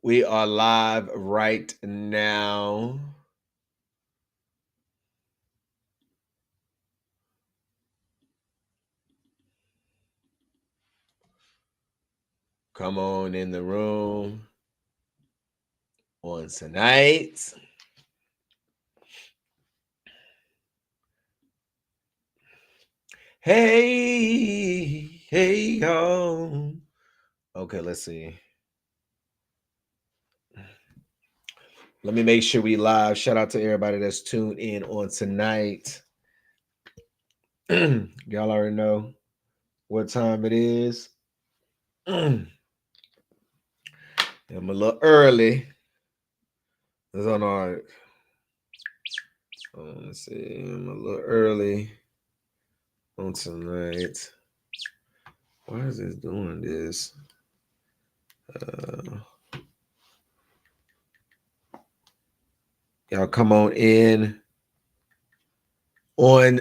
We are live right now. Come on in the room on tonight. Hey, yo. Okay, let's see. Let me make sure we live. Shout out to everybody that's tuned in on tonight. Y'all already know what time it is. I'm a little early. It's on our. Let's see. I'm a little early on tonight. Why is this doing this? Y'all come on in on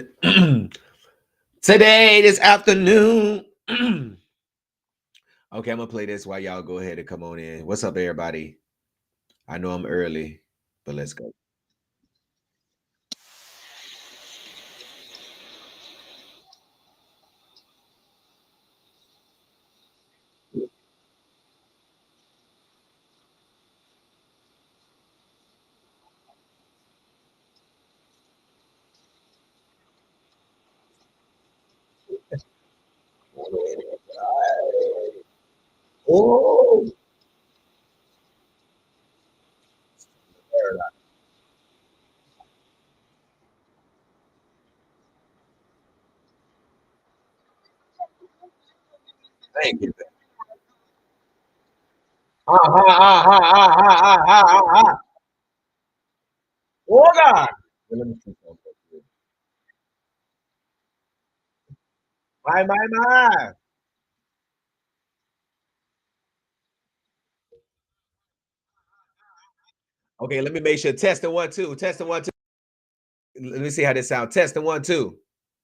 today, this afternoon. Okay, I'm gonna play this while y'all go ahead and come on in. What's up, everybody? I know I'm early, but let's go. Oh, thank you. Oh God. Let me see something. My. Okay, let me make sure. Testing 1, 2. Testing 1, 2. Let me see how this sounds. Testing 1, 2.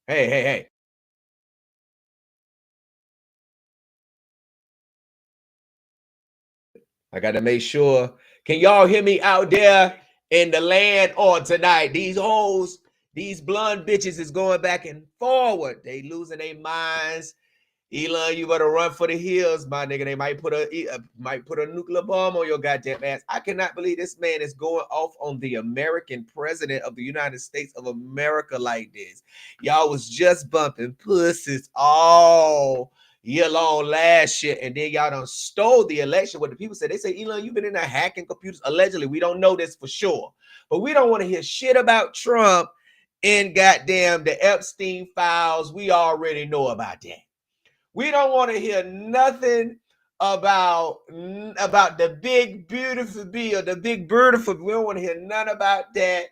Hey. I got to make sure. Can y'all hear me out there in the land on tonight? These hoes, these blonde bitches is going back and forward. They losing their minds. Elon, you better run for the hills, my nigga. They might put a nuclear bomb on your goddamn ass. I cannot believe this man is going off on the American president of the United States of America like this. Y'all was just bumping pussies all year long last year, and then y'all done stole the election. What the people said, they say, Elon, you've been in there hacking computers. Allegedly, we don't know this for sure, but we don't want to hear shit about Trump and goddamn the Epstein files. We already know about that. We don't want to hear nothing about the big beautiful bill, the big beautiful. We don't want to hear none about that.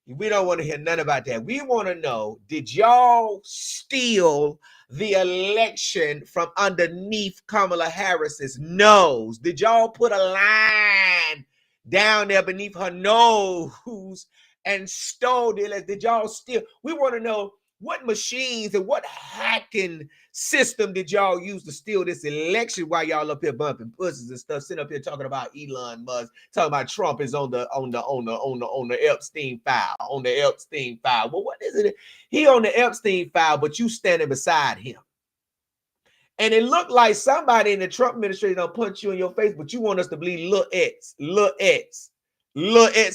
We don't want to hear none about that. We want to know, did y'all steal the election from underneath Kamala Harris's nose? Did y'all put a line down there beneath her nose and stole the election? Did y'all steal? We want to know what machines and what hacking system did y'all use to steal this election while y'all up here bumping pussies and stuff, sitting up here talking about Elon Musk, talking about Trump is on the Epstein file, on the Epstein file. Well, what is it? He on the Epstein file, but you standing beside him. And it looked like somebody in the Trump administration don't punch you in your face, but you want us to believe Lil X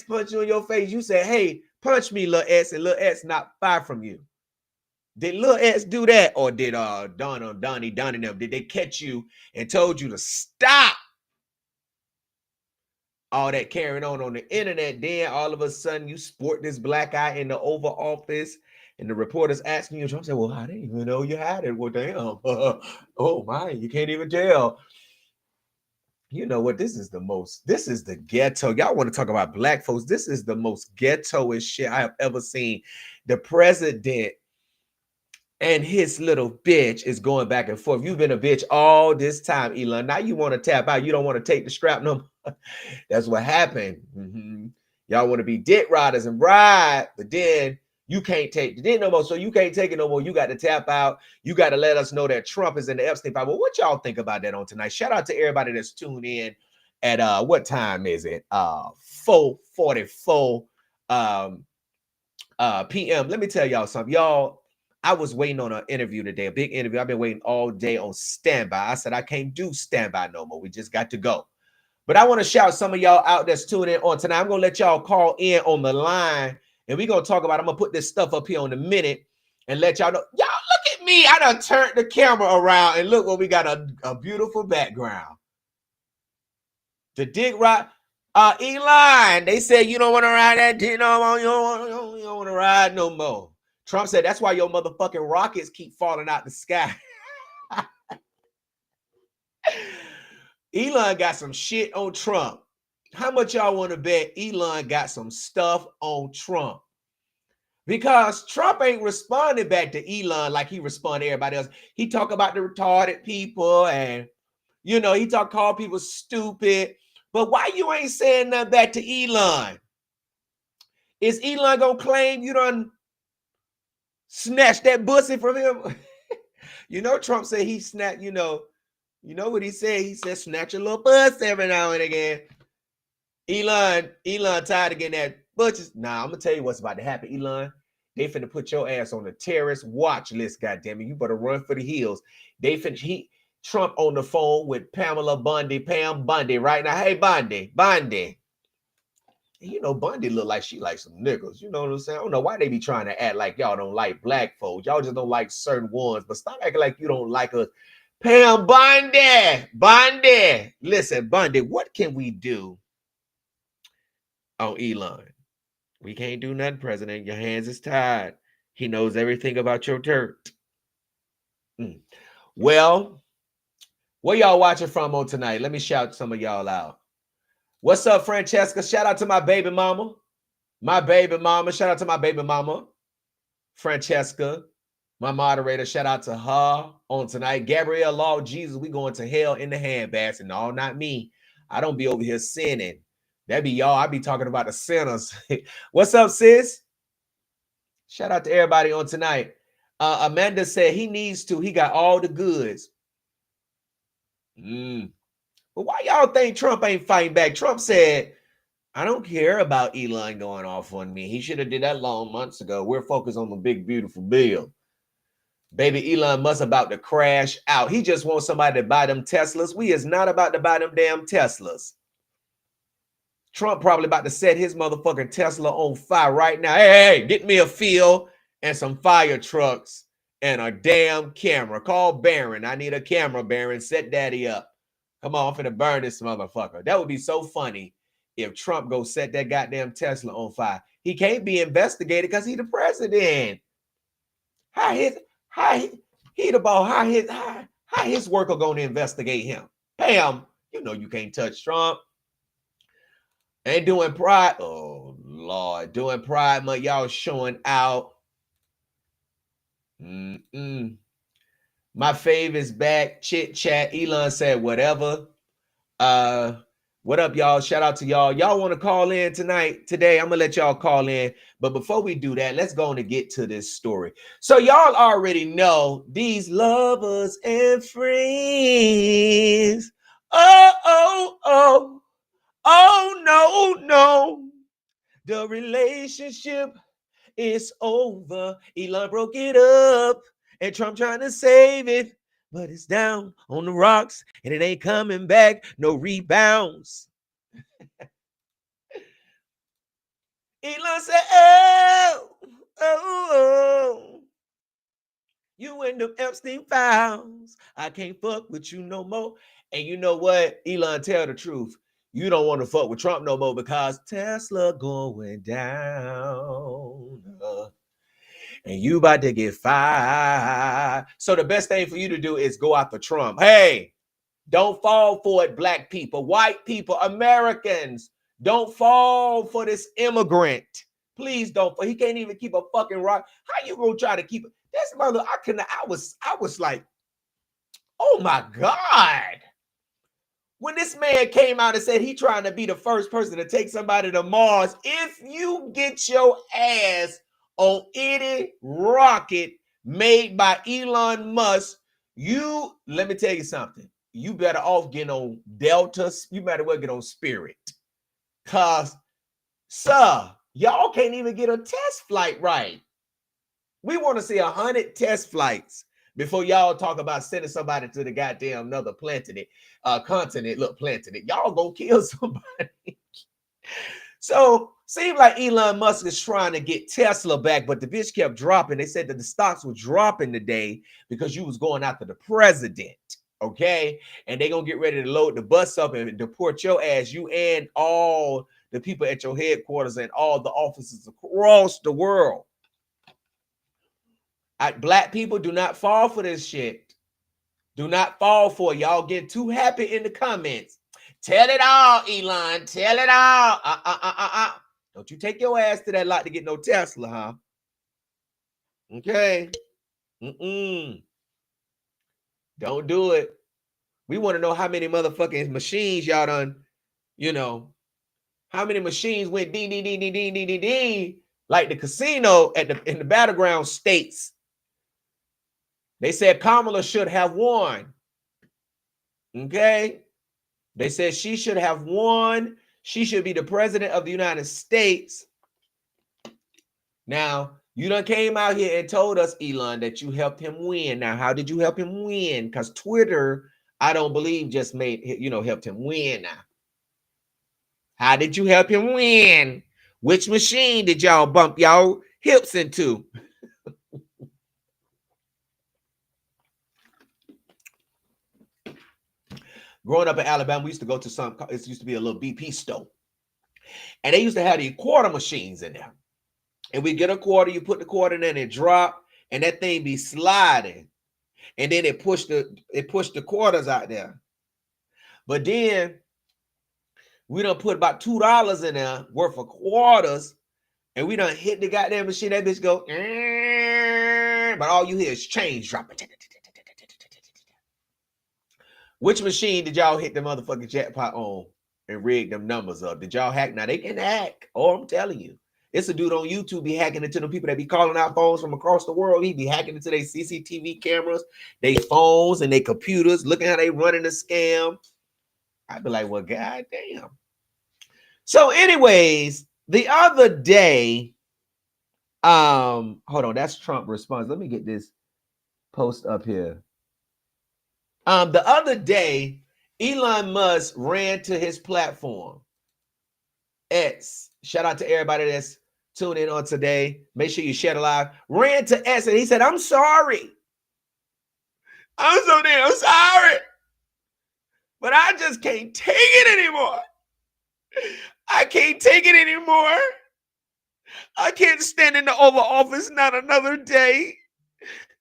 punch you in your face. You say, hey, punch me, Lil X, and Lil X not far from you. Did Lil X do that, or did Donnie and them, did they catch you and told you to stop all that carrying on the internet? Then all of a sudden you sport this black eye in the Oval Office, and the reporters asking you, Trump said, well, I didn't even know you had it. Well, damn. Oh my, you can't even tell. You know what? This is the ghetto. Y'all want to talk about black folks? This is the most ghettoish shit I have ever seen. The president and his little bitch is going back and forth. You've been a bitch all this time, Elon. Now you want to tap out. You don't want to take the strap no more. That's what happened. Y'all want to be dick riders and bride, but then you can't take the dick no more. So you can't take it no more. You got to tap out. You got to let us know that Trump is in the Epstein file. Well, what y'all think about that on tonight? Shout out to everybody that's tuned in at what time is it? 4:44 p.m. Let me tell y'all something. Y'all, I was waiting on an interview today, a big interview. I've been waiting all day on standby. I said I can't do standby no more. We just got to go. But I want to shout some of y'all out that's tuning in on tonight. I'm going to let y'all call in on the line, and we're going to talk about, I'm going to put this stuff up here on a minute and let y'all know. Y'all, look at me. I done turned the camera around, and look what we got, a beautiful background. The dick ride. Elon, they said you don't want to ride that dick no more. You don't want to ride no more. Trump said that's why your motherfucking rockets keep falling out the sky. Elon got some shit on Trump. How much y'all want to bet Elon got some stuff on Trump? Because Trump ain't responding back to Elon like he responded to everybody else. He talk about the retarded people, and he call people stupid. But why you ain't saying nothing back to Elon? Is Elon gonna claim you done snatched that pussy from him? Trump said he snatched, you know what he said? He said, snatch a little pussy every now and again. Elon tired of getting that butchers. Nah, I'm gonna tell you what's about to happen, Elon. They finna put your ass on the terrorist watch list, goddammit. You better run for the hills. Trump on the phone with Pam Bondi right now. Hey, Bondi. Bondi look like she likes some niggas. You know what I'm saying? I don't know why they be trying to act like y'all don't like black folks. Y'all just don't like certain ones. But stop acting like you don't like us. Pam Bondi. Listen, Bondi, what can we do on Elon? We can't do nothing, President. Your hands is tied. He knows everything about your dirt. Well, where y'all watching from on tonight? Let me shout some of y'all out. What's up, Francesca? Shout out to my baby mama. Shout out to my baby mama. Francesca, my moderator. Shout out to her on tonight. Gabrielle Law, Jesus, we going to hell in the handbasket. No, not me. I don't be over here sinning. That be y'all. I be talking about the sinners. What's up, sis? Shout out to everybody on tonight. Amanda said he needs to. He got all the goods. But why y'all think Trump ain't fighting back? Trump said, I don't care about Elon going off on me. He should have did that long months ago. We're focused on the big, beautiful bill. Baby Elon Musk about to crash out. He just wants somebody to buy them Teslas. We is not about to buy them damn Teslas. Trump probably about to set his motherfucking Tesla on fire right now. Hey, get me a field and some fire trucks and a damn camera. Call Barron. I need a camera, Barron. Set daddy up. Come on, I'm finna burn this motherfucker. That would be so funny if Trump go set that goddamn Tesla on fire. He can't be investigated because he's the president. How his worker gonna investigate him? Pam, you can't touch Trump. Ain't doing pride. Oh Lord, doing Pride Month. Y'all showing out. My favorite's back. Chit chat. Elon said whatever. What up, y'all? Shout out to y'all. Y'all want to call in today? I'm gonna let y'all call in. But before we do that, let's go on and get to this story. So y'all already know these lovers and friends. Oh, no. The relationship is over. Elon broke it up, and Trump trying to save it, but it's down on the rocks, and it ain't coming back. No rebounds. Elon said, oh, you in the Epstein files. I can't fuck with you no more. And you know what? Elon, tell the truth. You don't want to fuck with Trump no more because Tesla going down. And you about to get fired. So the best thing for you to do is go after Trump. Hey, don't fall for it, black people, white people, Americans. Don't fall for this immigrant. Please don't. He can't even keep a fucking rock. How you gonna try to keep it? This mother, I was like, oh my God. When this man came out and said he trying to be the first person to take somebody to Mars, if you get your ass on any rocket made by Elon Musk, let me tell you something. you better off getting on Delta. You better well get on Spirit. Cause, sir, y'all can't even get a test flight right. We want to see 100 test flights before y'all talk about sending somebody to the goddamn another continent. Look, planting it. Y'all gonna kill somebody. So seems like Elon Musk is trying to get Tesla back, but the bitch kept dropping. They said that the stocks were dropping today because you was going after the president. Okay, and they gonna get ready to load the bus up and deport your ass, you and all the people at your headquarters and all the offices across the world. Black people, do not fall for this shit. Do not fall for it. Y'all get too happy in the comments. Tell it all, Elon. Tell it all. Don't you take your ass to that lot to get no Tesla, huh? Okay. Don't do it. We want to know how many motherfucking machines y'all done, how many machines went ding, ding, ding, ding, ding, ding, ding, ding, like the casino in the battleground states. They said Kamala should have won. Okay. They said she should have won. She should be the president of the United States. Now, you done came out here and told us, Elon, that you helped him win. Now, how did you help him win? Because Twitter, I don't believe, just helped him win now. How did you help him win? Which machine did y'all bump y'all hips into? Growing up in Alabama, we used to go to it used to be a little BP store. And they used to have these quarter machines in there. And we get a quarter, you put the quarter in there and it drop, and that thing be sliding. And then it pushed the quarters out there. But then we done put about $2 in there worth of quarters, and we done hit the goddamn machine. That bitch go, but all you hear is change dropping. Which machine did y'all hit the motherfucking jackpot on and rig them numbers up? Did y'all hack? Now they can hack. Oh, I'm telling you. It's a dude on YouTube be hacking into the people that be calling out phones from across the world. He be hacking into their CCTV cameras, their phones, and their computers, looking how they running the scam. I'd be like, well, goddamn. So, anyways, the other day, hold on, that's Trump response. Let me get this post up here. The other day, Elon Musk ran to his platform, X. Shout out to everybody that's tuning in on today. Make sure you share the live. Ran to X and he said, I'm sorry. I'm so damn sorry. But I just can't take it anymore. I can't take it anymore. I can't stand in the Oval Office not another day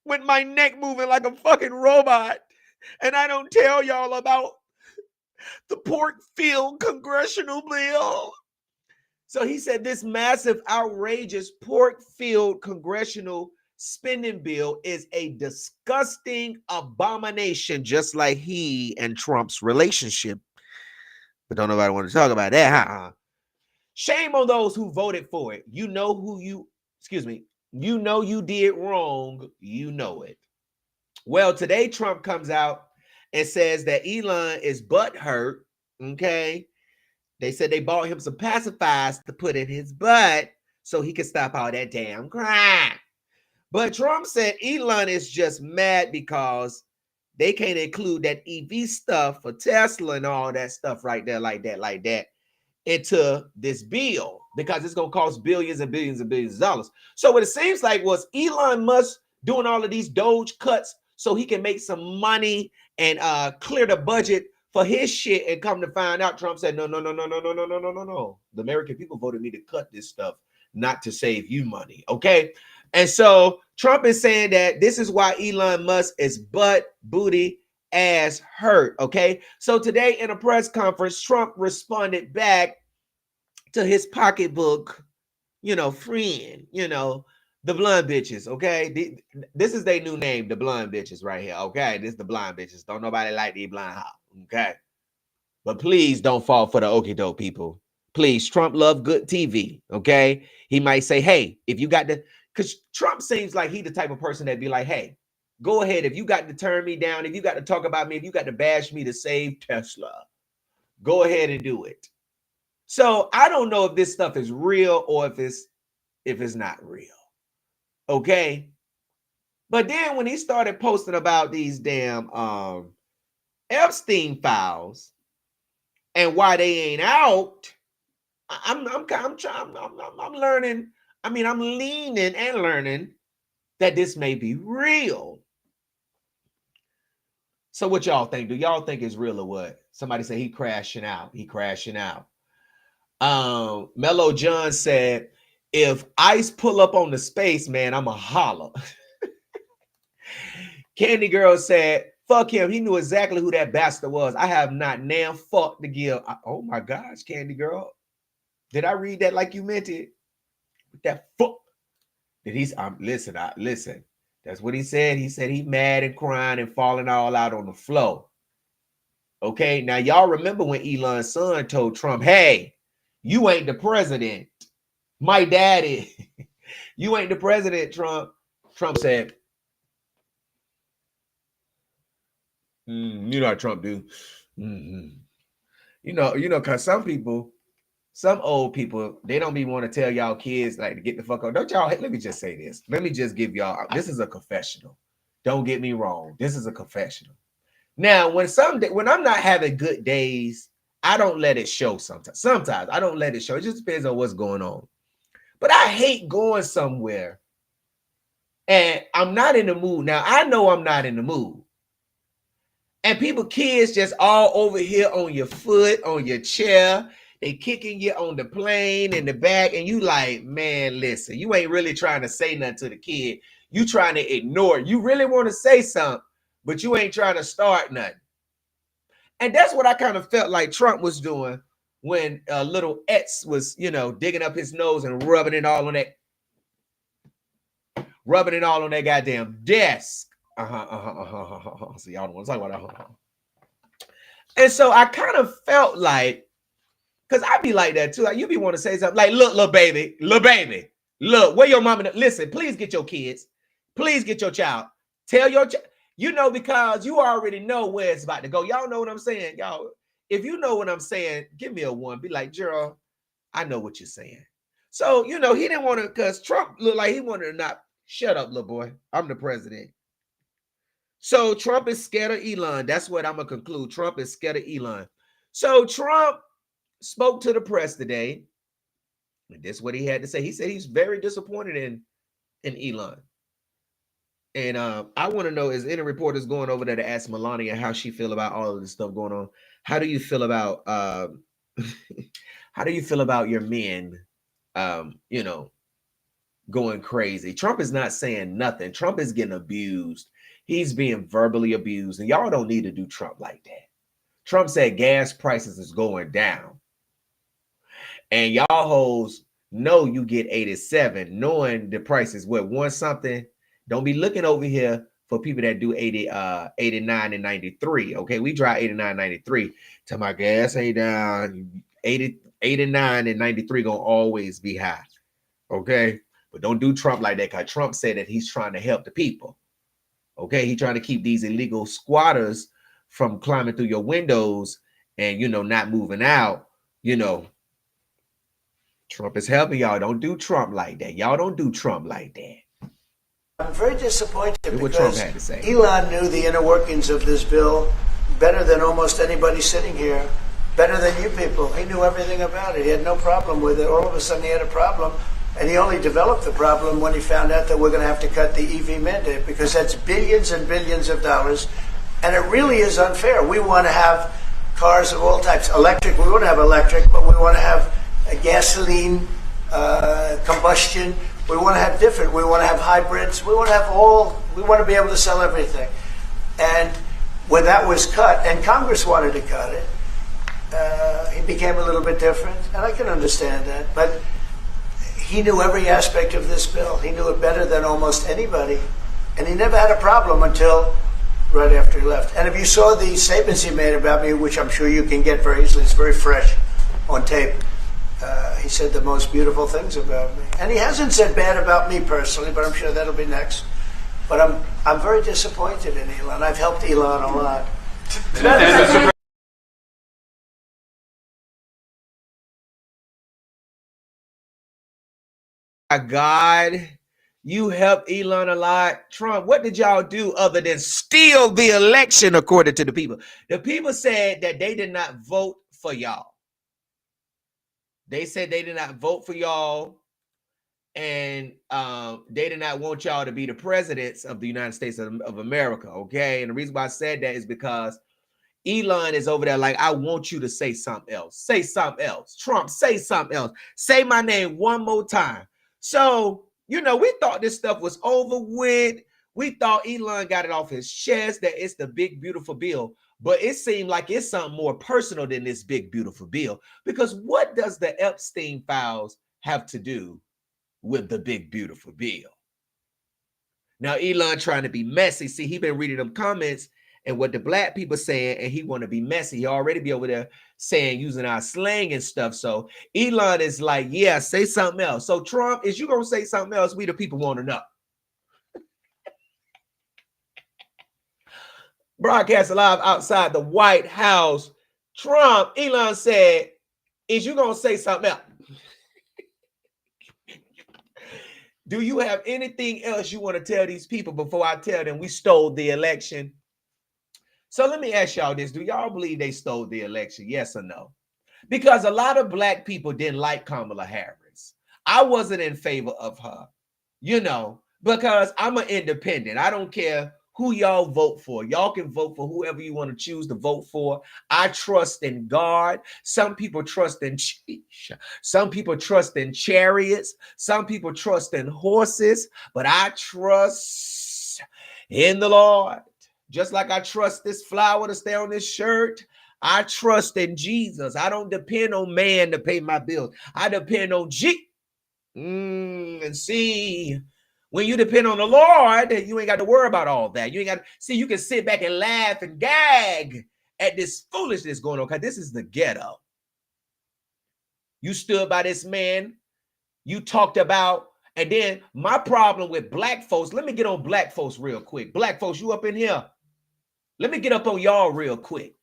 with my neck moving like a fucking robot. And I don't tell y'all about the Porkfield congressional bill. So he said this massive, outrageous Porkfield congressional spending bill is a disgusting abomination, just like he and Trump's relationship. But don't nobody want to talk about that, huh? Shame on those who voted for it. You know you did wrong. You know it. Well, today Trump comes out and says that Elon is butthurt. Okay. They said they bought him some pacifiers to put in his butt so he could stop all that damn crime. But Trump said Elon is just mad because they can't include that EV stuff for Tesla and all that stuff right there, like that, into this bill because it's going to cost billions and billions and billions of dollars. So what it seems like was Elon Musk doing all of these Doge cuts so he can make some money and clear the budget for his shit, and come to find out, Trump said, no. The American people voted me to cut this stuff, not to save you money, okay? And so Trump is saying that this is why Elon Musk is butt, booty, ass hurt, okay? So today in a press conference, Trump responded back to his pocketbook, friend, the blonde bitches, okay? This is their new name, the blonde bitches right here, okay? This is the blonde bitches. Don't nobody like these blonde hoes, okay? But please don't fall for the okie doke, people. Please, Trump love good TV, okay? He might say, hey, if you got the... Because Trump seems like he the type of person that'd be like, hey, Go ahead. If you got to turn me down, if you got to talk about me, if you got to bash me to save Tesla, go ahead and do it. So I don't know if this stuff is real or if it's not real. Okay. But then when he started posting about these damn Epstein files and why they ain't out, I'm learning. I mean, I'm leaning and learning that this may be real. So what y'all think? Do y'all think it's real or what? Somebody say he crashing out. He crashing out. Mellow John said, if ICE pull up on the space, man, I'm a holler. Candy Girl said, fuck him. He knew exactly who that bastard was. I have not now fuck to give. Oh my gosh, Candy Girl. Did I read that like you meant it? That fuck. Did he? Listen. That's what he said. He said he mad and crying and falling all out on the floor. Okay, now y'all remember when Elon's son told Trump, hey, you ain't the president. My daddy. You ain't the president, Trump. Trump said, you know how Trump do. You know, because some old people, they don't be want to tell y'all kids like to get the fuck out. Don't y'all, let me just say this. Let me just give y'all, this is a confessional. Don't get me wrong. This is a confessional. Now, when I'm not having good days, I don't let it show sometimes. Sometimes I don't let it show. It just depends on what's going on. But I hate going somewhere and I'm not in the mood. Now, I know I'm not in the mood. And kids just all over here on your foot, on your chair. They kicking you on the plane in the back. And you like, man, listen, you ain't really trying to say nothing to the kid. You trying to ignore it. You really want to say something, but you ain't trying to start nothing. And that's what I kind of felt like Trump was doing when little X was, digging up his nose and rubbing it all on that goddamn desk. So y'all don't want to talk about that. And so I kind of felt like, because I be like that too. Like, you be want to say something like, look, little baby, look, where your mama, listen, please get your kids. Please get your child. Tell your child, because you already know where it's about to go. Y'all know what I'm saying? Y'all, if you know what I'm saying, give me a one. Be like, Gerald, I know what you're saying. So, he didn't want to, because Trump looked like he wanted to not, shut up, little boy. I'm the president. So Trump is scared of Elon. That's what I'm going to conclude. Trump is scared of Elon. So Trump spoke to the press today. And this is what he had to say. He said he's very disappointed in Elon. And I want to know, is any reporters going over there to ask Melania how she feel about all of this stuff going on? How do you feel about your men going crazy? Trump is not saying nothing. Trump is getting abused. He's being verbally abused. And y'all don't need to do Trump like that. Trump said gas prices is going down. And y'all hoes know you get 87, knowing the price is what, one something. Don't be looking over here for people that do 89 and 93. Okay, we drive 89, 93. Till my gas ain't down. 89 and 93 gonna always be high. Okay, but don't do Trump like that, because Trump said that he's trying to help the people. Okay, he's trying to keep these illegal squatters from climbing through your windows and not moving out. Trump is helping y'all. Don't do Trump like that. Y'all don't do Trump like that. I'm very disappointed because Trump had to say. Elon knew the inner workings of this bill better than almost anybody sitting here, better than you people. He knew everything about it. He had no problem with it. All of a sudden he had a problem, and he only developed the problem when he found out that we're going to have to cut the EV mandate, because that's billions and billions of dollars, and it really is unfair. We want to have cars of all types. Electric, we want to have electric, but we want to have a gasoline, combustion. We want to have different. We want to have hybrids. We want to have all. We want to be able to sell everything. And when that was cut, and Congress wanted to cut it, he became a little bit different. And I can understand that. But he knew every aspect of this bill. He knew it better than almost anybody. And he never had a problem until right after he left. And if you saw the statements he made about me, which I'm sure you can get very easily, it's very fresh on tape. He said the most beautiful things about me. And he hasn't said bad about me personally, but I'm sure that'll be next. But I'm very disappointed in Elon. I've helped Elon a lot. My God, you helped Elon a lot. Trump, what did y'all do other than steal the election according to the people? The people said that they did not vote for y'all. They said they did not vote for y'all, and they did not want y'all to be the presidents of the United States of America, okay? And the reason why I said that is because Elon is over there like, I want you to say something else. Say something else. Trump, say something else. Say my name one more time. So, you know, we thought this stuff was over with. We thought Elon got it off his chest that it's the big, beautiful bill. But it seemed like it's something more personal than this big, beautiful bill. Because what does the Epstein files have to do with the big, beautiful bill? Now, Elon trying to be messy. See, he been reading them comments and what the black people saying, and he want to be messy. He already be over there saying, using our slang and stuff. So Elon is like, yeah, say something else. So Trump, is you going to say something else? We the people want to know. Broadcast live outside the White House. Trump, Elon said, is you going to say something else? Do you have anything else you want to tell these people before I tell them we stole the election? So let me ask y'all this. Do y'all believe they stole the election? Yes or no? Because a lot of black people didn't like Kamala Harris. I wasn't in favor of her, you know, because I'm an independent. I don't care who y'all vote for. Y'all can vote for whoever you want to choose to vote for. I trust in God. Some people trust in some people trust in chariots. Some people trust in horses, but I trust in the Lord. Just like I trust this flower to stay on this shirt, I trust in Jesus. I don't depend on man to pay my bills. I depend on Jesus. And see, when you depend on the Lord, you ain't got to worry about all that. You ain't got to see, you can sit back and laugh and gag at this foolishness going on, because this is the ghetto. You stood by this man, you talked about, and then my problem with black folks, let me get on black folks real quick. Black folks, you up in here? Let me get up on y'all real quick.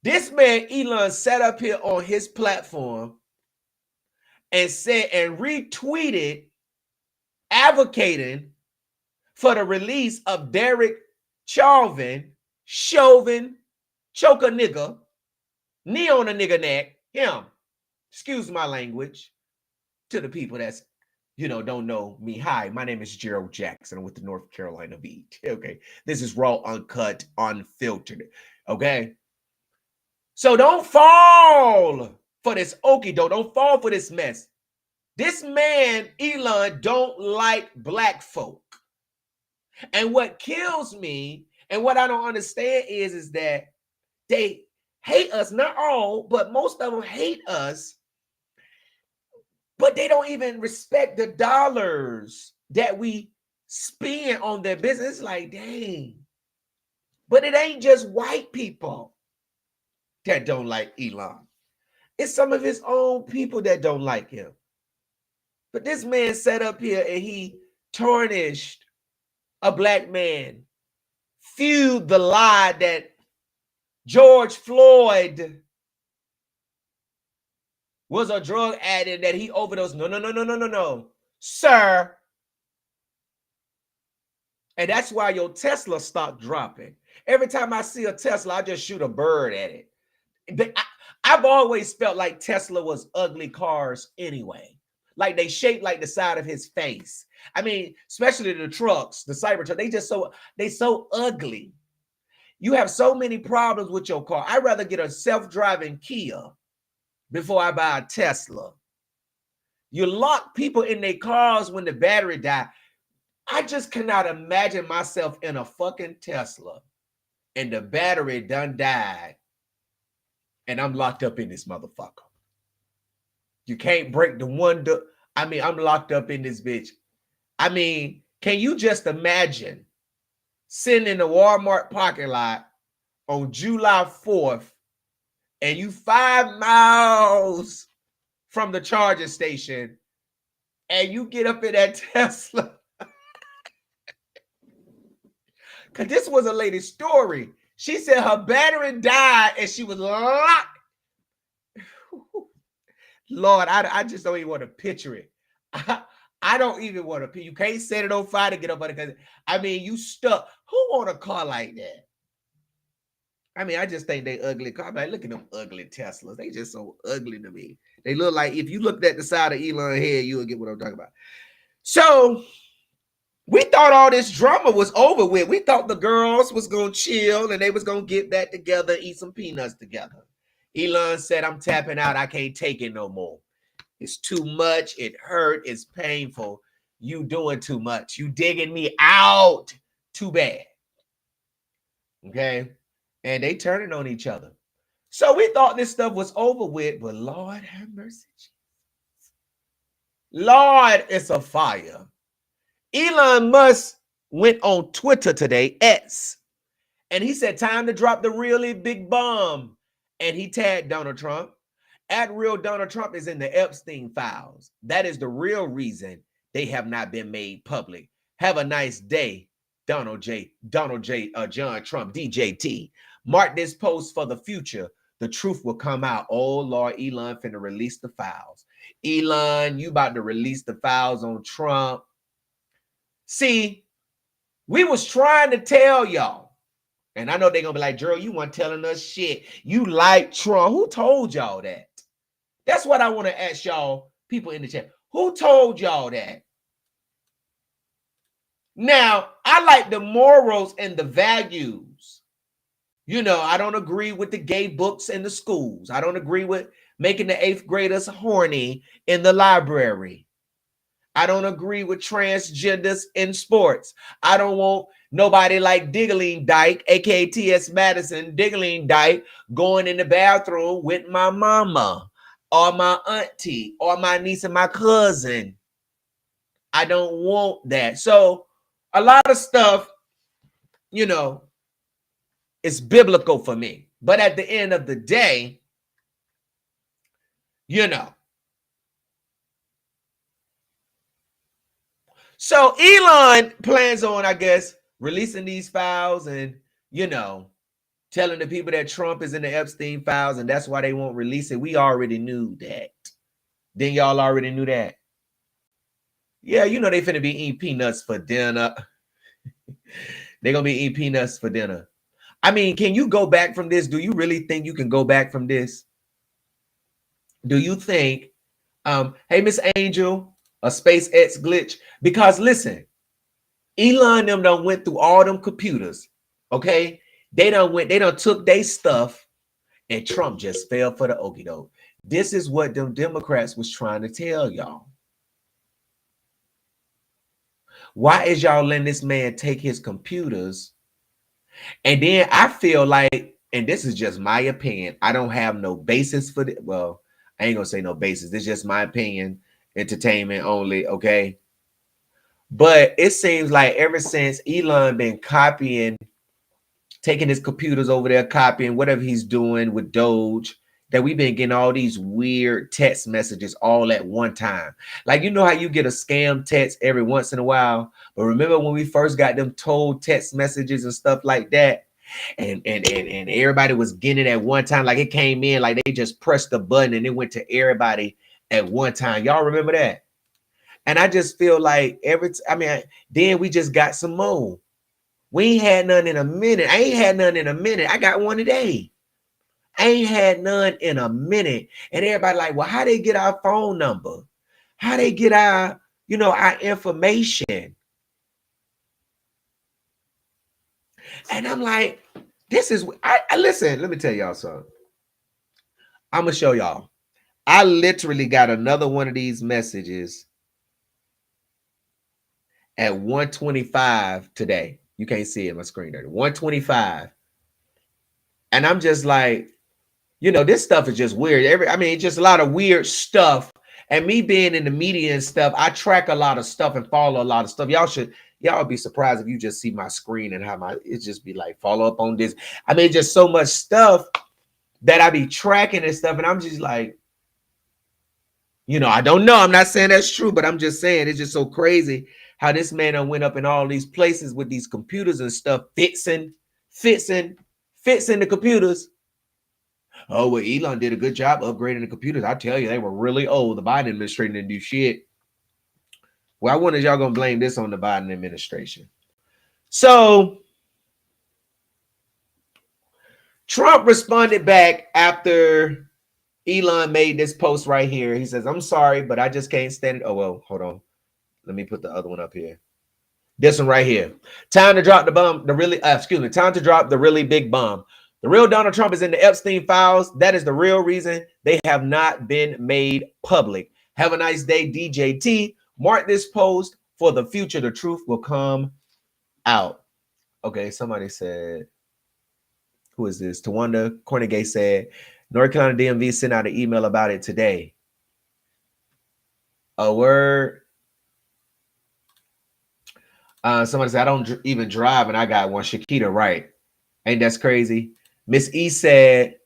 This man, Elon, sat up here on his platform and said and retweeted advocating for the release of Derek Chauvin, choke a nigga, knee on a nigga neck, him. Excuse my language to the people that's, you know, don't know me. Hi, my name is Gerald Jackson. I'm with the North Carolina Beat. Okay. This is raw, uncut, unfiltered. Okay. So don't fall for this okie doke. Don't fall for this mess. This man, Elon, don't like black folk. And what kills me and what I don't understand is that they hate us. Not all, but most of them hate us. But they don't even respect the dollars that we spend on their business. Like, dang. But it ain't just white people that don't like Elon. It's some of his own people that don't like him. But this man sat up here and he tarnished a black man, fueled the lie that George Floyd was a drug addict, that he overdosed. No, sir. And that's why your Tesla stock dropping. Every time I see a Tesla, I just shoot a bird at it. I've always felt like Tesla was ugly cars anyway. Like they shaped like the side of his face. I mean, especially the trucks, the Cybertruck, they so ugly. You have so many problems with your car. I'd rather get a self-driving Kia before I buy a Tesla. You lock people in their cars when the battery dies. I just cannot imagine myself in a fucking Tesla and the battery done died and I'm locked up in this motherfucker. You can't break the one door. I mean, I'm locked up in this bitch. I mean, can you just imagine sitting in the Walmart parking lot on July 4th and you 5 miles from the charging station and you get up in that Tesla Because this was a lady's story. She said her battery died and she was locked. Lord, I just don't even want to picture it. I don't even want to. You can't set it on fire to get up on it. Because I mean, you stuck. Who want a car like that? I mean, I just think they ugly. I'm like, look at them ugly Teslas. They just so ugly to me. They look like, if you looked at the side of Elon's head, you'll get what I'm talking about. So we thought all this drama was over with. We thought the girls was going to chill and they was going to get back together, eat some peanuts together. Elon said, I'm tapping out. I can't take it no more. It's too much. It hurt. It's painful. You doing too much. You digging me out too bad. Okay. And they turning on each other. So we thought this stuff was over with, but Lord have mercy. Lord, it's a fire. Elon Musk went on Twitter today, X, and he said, time to drop the really big bomb. And he tagged Donald Trump. At real Donald Trump is in the Epstein files. That is the real reason they have not been made public. Have a nice day, John Trump, DJT. Mark this post for the future. The truth will come out. Oh, Lord, Elon finna release the files. Elon, you about to release the files on Trump. See, we was trying to tell y'all. And I know they're going to be like, Gerald, you weren't telling us shit. You like Trump. Who told y'all that? That's what I want to ask y'all, people in the chat. Who told y'all that? Now, I like the morals and the values. You know, I don't agree with the gay books in the schools. I don't agree with making the 8th graders horny in the library. I don't agree with transgenders in sports. I don't want nobody like Diggling Dyke, aka T.S. Madison, Diggling Dyke, going in the bathroom with my mama or my auntie or my niece and my cousin. I don't want that. So a lot of stuff, you know, it's biblical for me. But at the end of the day, you know. So Elon plans on, I guess, releasing these files and, you know, telling the people that Trump is in the Epstein files and that's why they won't release it. We already knew that. Then y'all already knew that. Yeah, you know they finna be eating peanuts for dinner. They're going to be eating peanuts for dinner. I mean, can you go back from this? Do you really think you can go back from this? Do you think, hey, Miss Angel, a SpaceX glitch? Because listen, Elon them done went through all them computers, okay? They done took their stuff and Trump just fell for the okie doke. This is what them Democrats was trying to tell y'all. Why is y'all letting this man take his computers? And then I feel like, and this is just my opinion, I don't have no basis for it. Well, I ain't gonna say no basis. This is just my opinion, entertainment only, okay? But it seems like ever since Elon been copying, taking his computers over there, copying whatever he's doing with Doge, that we've been getting all these weird text messages all at one time. Like, you know how you get a scam text every once in a while? But remember when we first got them told text messages and stuff like that? And everybody was getting it at one time. Like it came in, like they just pressed the button and it went to everybody at one time. Y'all remember that? And I just feel like then we just got some more. We ain't had none in a minute. I ain't had none in a minute. I got one today. I ain't had none in a minute. And everybody like, well, how they get our phone number? How they get our, you know, our information? And I'm like, this is, I listen, let me tell y'all something. I'm going to show y'all. I literally got another one of these messages at 1:25 today. You can't see it on my screen there. 1:25. And I'm just like, you know, this stuff is just weird. Just a lot of weird stuff. And me being in the media and stuff, I track a lot of stuff and follow a lot of stuff. Y'all be surprised if you just see my screen and how it just be like, follow up on this. I mean, just so much stuff that I be tracking and stuff. And I'm just like, you know, I don't know. I'm not saying that's true, but I'm just saying it's just so crazy how this man done went up in all these places with these computers and stuff, fixing the computers. Oh, well, Elon did a good job upgrading the computers. I tell you, they were really old. The Biden administration didn't do shit. Well, I wonder if y'all gonna blame this on the Biden administration. So Trump responded back after Elon made this post right here. He says, "I'm sorry, but I just can't stand it." Oh, well, hold on. Let me put the other one up here. This one right here. Time to drop the bomb. Time to drop the really big bomb. The real Donald Trump is in the Epstein files. That is the real reason they have not been made public. Have a nice day, DJT. Mark this post for the future. The truth will come out. Okay, somebody said, who is this? Tawanda Cornegay said, North Carolina DMV sent out an email about it today. A word. Somebody said, I don't even drive and I got one. Shakita, right? Ain't that crazy? Miss E said,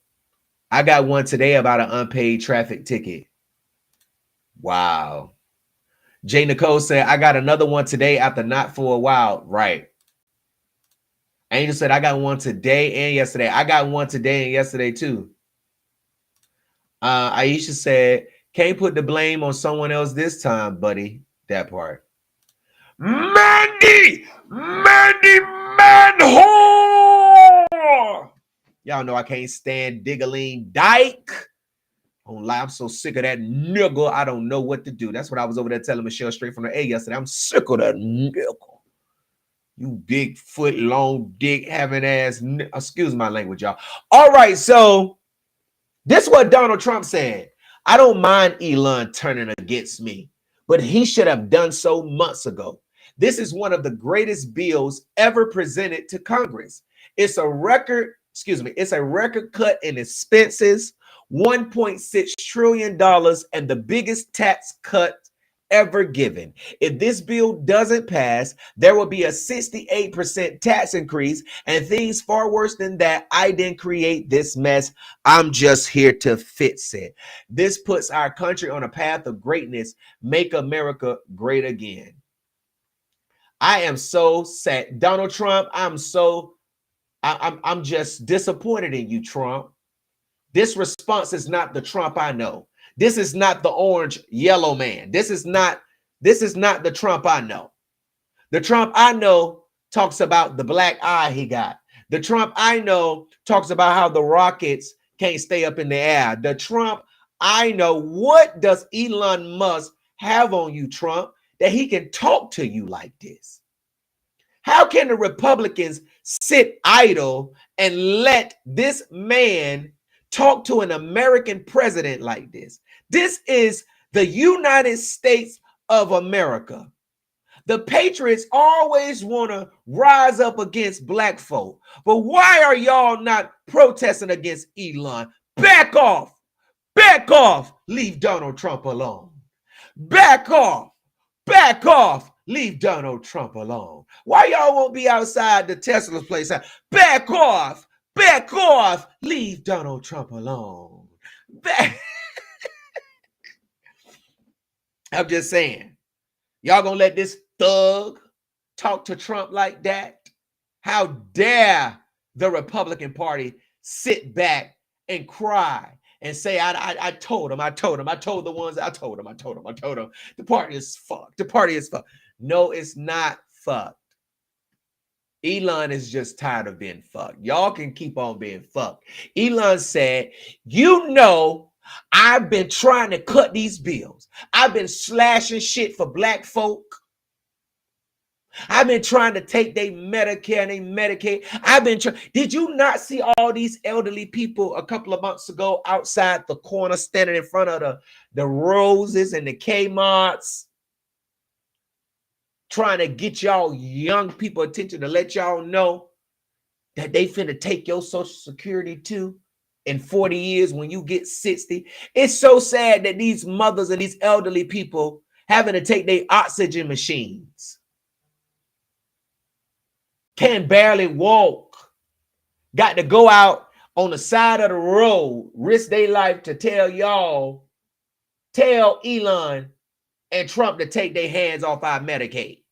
I got one today about an unpaid traffic ticket. Wow. Jay Nicole said, I got another one today after not for a while. Right. Angel said, I got one today and yesterday. I got one today and yesterday too. Aisha said, can't put the blame on someone else this time, buddy. That part. Mandy Manhole. Y'all know I can't stand Diggling Dyke. Don't lie, I'm so sick of that nigga. I don't know what to do. That's what I was over there telling Michelle straight from the A yesterday. I'm sick of that nigga. You big foot, long dick having ass. Excuse my language, y'all. All right, so this is what Donald Trump said. I don't mind Elon turning against me, but he should have done so months ago. This is one of the greatest bills ever presented to Congress. It's a record cut in expenses, $1.6 trillion, and the biggest tax cut ever given. If this bill doesn't pass, there will be a 68% tax increase and things far worse than that. I didn't create this mess. I'm just here to fix it. This puts our country on a path of greatness. Make America great again. I am so sad. Donald Trump, I'm just disappointed in you, Trump. This response is not the Trump I know. This is not the orange yellow man. This is not the Trump I know. The Trump I know talks about the black eye he got. The Trump I know talks about how the rockets can't stay up in the air. The Trump I know, what does Elon Musk have on you, Trump, that he can talk to you like this? How can the Republicans sit idle and let this man talk to an American president like this? This is the United States of America. The patriots always want to rise up against black folk. But why are y'all not protesting against Elon? Back off. Back off. Leave Donald Trump alone. Back off. Back off. Leave Donald Trump alone. Why y'all won't be outside the Tesla place? Back off. Back off. Leave Donald Trump alone. Back. I'm just saying. Y'all gonna let this thug talk to Trump like that? How dare the Republican Party sit back and cry and say, I told him. The party is fucked. The party is fucked. No, it's not fucked. Elon is just tired of being fucked. Y'all can keep on being fucked. Elon said, I've been trying to cut these bills. I've been slashing shit for black folk. I've been trying to take their Medicare and their Medicaid. Did you not see all these elderly people a couple of months ago outside the corner standing in front of the Roses and the Kmarts trying to get y'all young people attention to let y'all know that they finna take your Social Security too in 40 years when you get 60? It's so sad that these mothers and these elderly people having to take their oxygen machines. Can barely walk, got to go out on the side of the road, risk their life to tell Elon and Trump to take their hands off our Medicaid.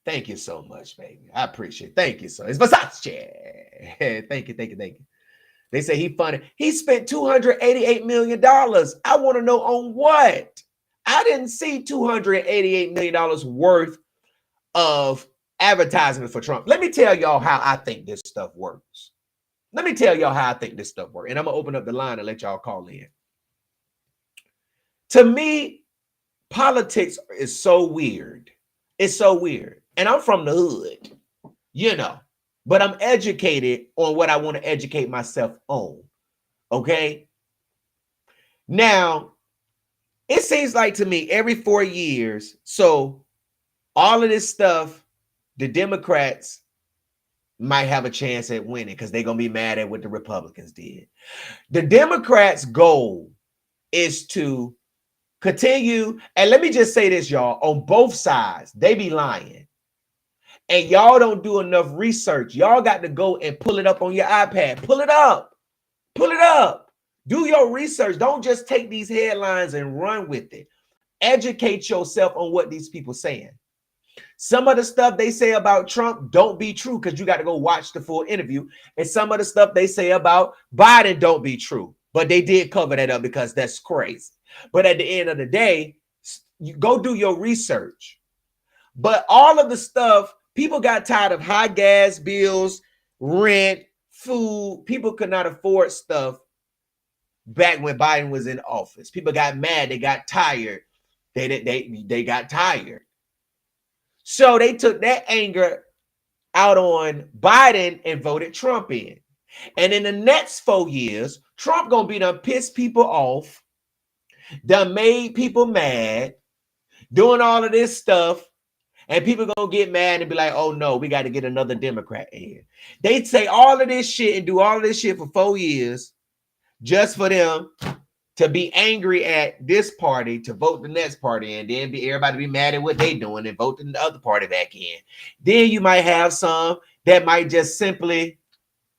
Thank you so much, baby. I appreciate it. Thank you so much. It's Versace. Thank you, thank you, thank you. They say he funded. He spent $288 million. I want to know on what? I didn't see $288 million worth of advertisement for Trump. Let me tell y'all how I think this stuff works. And I'm going to open up the line and let y'all call in. To me, politics is so weird. It's so weird. And I'm from the hood, but I'm educated on what I want to educate myself on. Okay. Now, it seems like to me every 4 years, so all of this stuff, the Democrats might have a chance at winning because they're going to be mad at what the Republicans did. The Democrats' goal is to continue, and let me just say this, y'all, on both sides, they be lying. And y'all don't do enough research. Y'all got to go and pull it up on your iPad. Pull it up. Pull it up. Do your research. Don't just take these headlines and run with it. Educate yourself on what these people saying. Some of the stuff they say about Trump don't be true because you got to go watch the full interview. And some of the stuff they say about Biden don't be true. But they did cover that up because that's crazy. But at the end of the day, you go do your research. But all of the stuff, people got tired of high gas bills, rent, food. People could not afford stuff back when Biden was in office. People got mad. They got tired. They got tired. So they took that anger out on Biden and voted Trump in. And in the next 4 years, Trump gonna be done piss people off, done made people mad, doing all of this stuff, and people gonna get mad and be like, oh no, we got to get another Democrat in. They say all of this shit and do all of this shit for 4 years just for them to be angry at this party, to vote the next party, and then everybody be mad at what they doing and vote the other party back in. Then you might have some that might just simply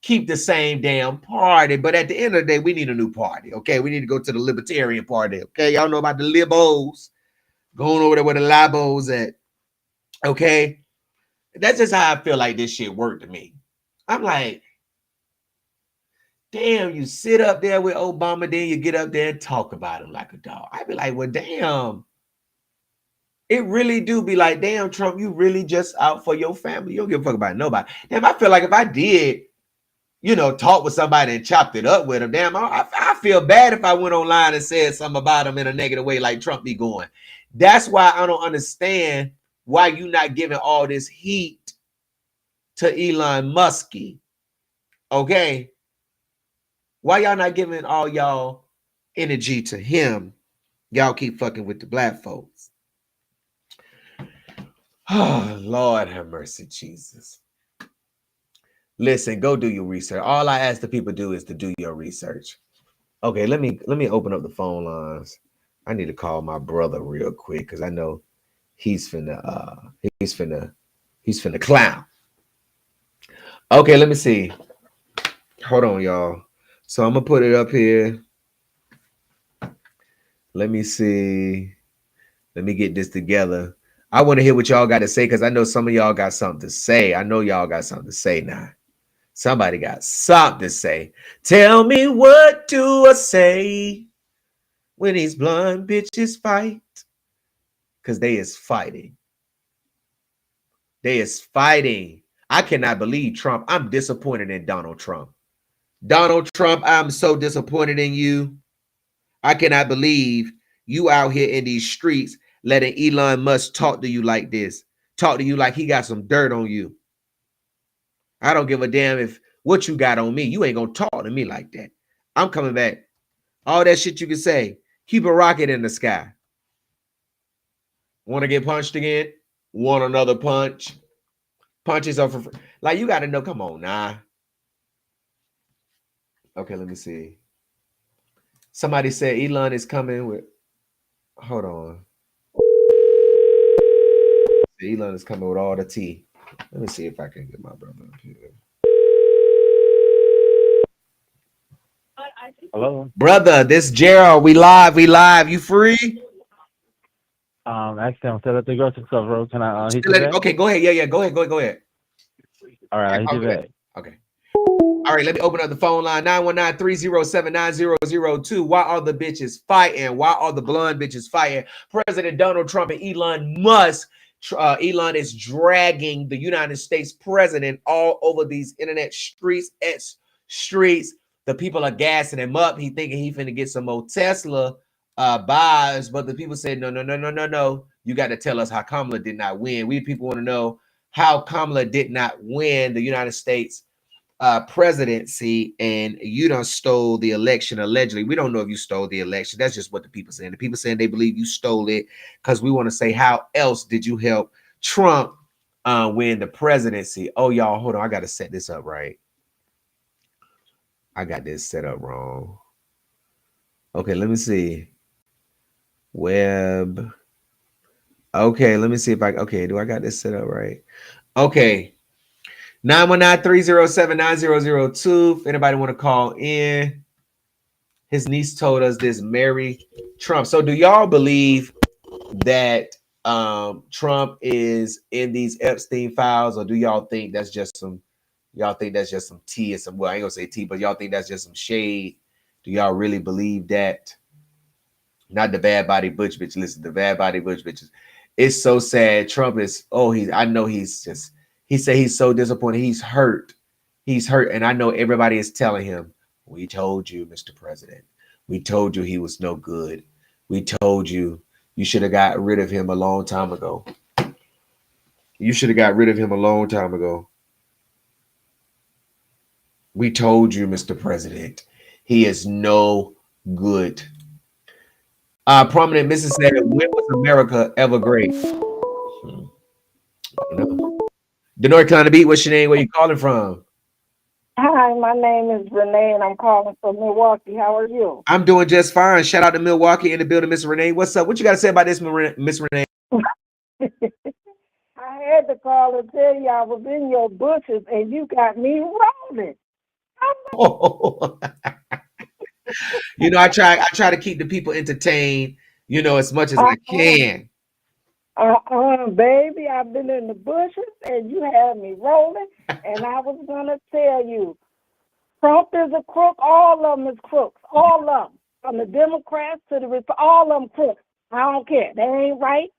keep the same damn party. But at the end of the day, we need a new party. Okay, we need to go to the Libertarian Party. Okay, y'all know about the Libos going over there where the Libos at. Okay, that's just how I feel like this shit worked to me. I'm like, damn, you sit up there with Obama, then you get up there and talk about him like a dog. I'd be like, well, damn. It really do be like, damn, Trump, you really just out for your family. You don't give a fuck about nobody. Damn, I feel like if I did, talk with somebody and chopped it up with him, damn, I feel bad if I went online and said something about him in a negative way like Trump be going. That's why I don't understand why you not giving all this heat to Elon Musk. Okay? Why y'all not giving all y'all energy to him? Y'all keep fucking with the black folks. Oh, Lord have mercy, Jesus. Listen, go do your research. All I ask the people do is to do your research. Okay, let me open up the phone lines. I need to call my brother real quick because I know he's finna clown. Okay, let me see. Hold on, y'all. So I'm gonna put it up here. Let me see. Let me get this together. I want to hear what y'all got to say because I know some of y'all got something to say. I know y'all got something to say now. Somebody got something to say. Tell me, what do I say when these blonde bitches fight? Because they is fighting. They is fighting. I cannot believe Trump. I'm disappointed in Donald Trump. Donald Trump, I'm so disappointed in you. I cannot believe you out here in these streets letting Elon Musk talk to you like this. Talk to you like he got some dirt on you. I don't give a damn if what you got on me. You ain't gonna talk to me like that. I'm coming back. All that shit you can say. Keep a rocket in the sky. Want to get punched again? Want another punch? Punches are for free. Like, you got to know. Come on, nah. Okay, let me see. Somebody said Elon is coming with. Hold on. Elon is coming with all the tea. Let me see if I can get my brother up here. Hello, brother. This Gerald. We live. You free? Actually, I'm still at the grocery store, bro. Can I hit you back? Okay, go ahead. Yeah, go ahead. All right, I hit I'll you be back. back. Okay. All right, let me open up the phone line 919-307-9002. Why are the bitches fighting? Why are the blonde bitches fighting? President Donald Trump and Elon Musk. Elon is dragging the United States president all over these internet streets. The people are gassing him up. He thinking he finna get some more Tesla buys, but the people said no. You got to tell us how Kamala did not win. We people want to know how Kamala did not win the United States presidency, and you done stole the election allegedly. We don't know if you stole the election. That's just what the people saying. The people saying they believe you stole it because we want to say, how else did you help Trump win the presidency? Oh, y'all, hold on. I got to set this up right. I got this set up wrong. Okay, let me see. Web. Okay, let me see if okay, do I got this set up right? Okay. 919-307-9002. If anybody want to call in. His niece told us this, Mary Trump. So do y'all believe that Trump is in these Epstein files, or do y'all think that's just some tea and some, well, I ain't gonna say tea, but y'all think that's just some shade? Do y'all really believe that? Not the bad body butch bitch. Listen, the bad body butch bitches. It's so sad. Trump is, I know he said he's so disappointed. He's hurt. And I know everybody is telling him, we told you, Mr. President. We told you he was no good. We told you should have got rid of him a long time ago. You should have got rid of him a long time ago. We told you, Mr. President, he is no good. Prominent Mrs. said, when was America ever great? No. The North Carolina Beat, what's your name? Where you calling from? Hi, my name is Renee, and I'm calling from Milwaukee. How are you? I'm doing just fine. Shout out to Milwaukee in the building, Miss Renee. What's up? What you got to say about this, Miss Renee? I had to call and tell you I was in your bushes, and you got me rolling. Oh. I try to keep the people entertained, as much as I can. Baby, I've been in the bushes, and you had me rolling, and I was going to tell you, Trump is a crook. All of them is crooks. All of them. From the Democrats to the Republicans, all of them crooks. I don't care. They ain't right.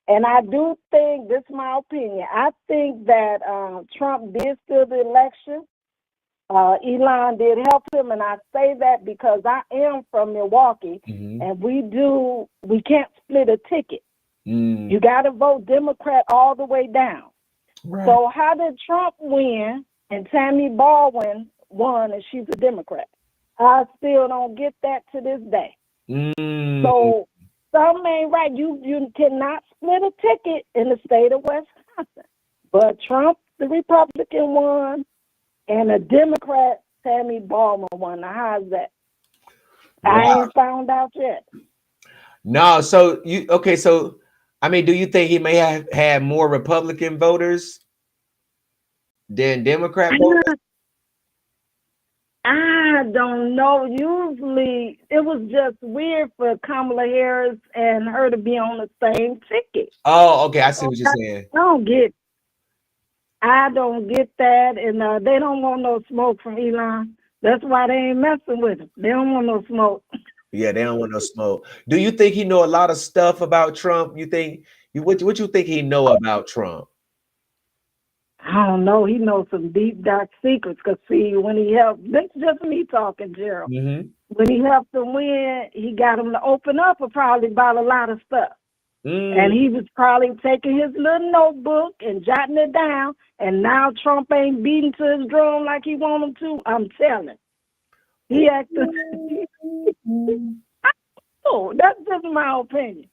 And I do think, this is my opinion, I think that Trump did steal the election. Elon did help him, and I say that because I am from Milwaukee, and we can't split a ticket. You got to vote Democrat all the way down. Right. So how did Trump win and Tammy Baldwin won and she's a Democrat? I still don't get that to this day. So something ain't right. You cannot split a ticket in the state of Wisconsin. But Trump, the Republican, won, and a Democrat, Tammy Baldwin, won. Now, how's that? Wow. I ain't found out yet. No, so do you think he may have had more Republican voters than Democrat voters? I don't know. Usually it was just weird for Kamala Harris and her to be on the same ticket. Oh, okay. I see what you're saying. I don't get that. And they don't want no smoke from Elon. That's why they ain't messing with him. They don't want no smoke. Yeah, they don't want no smoke. Do you think he know a lot of stuff about Trump? What you think he know about Trump? I don't know. He knows some deep, dark secrets. Because, see, when he helped, this is just me talking, Gerald. When he helped him win, he got him to open up probably about a lot of stuff. And he was probably taking his little notebook and jotting it down. And now Trump ain't beating to his drum like he want him to. I'm telling. He acted. Oh, that's just my opinion.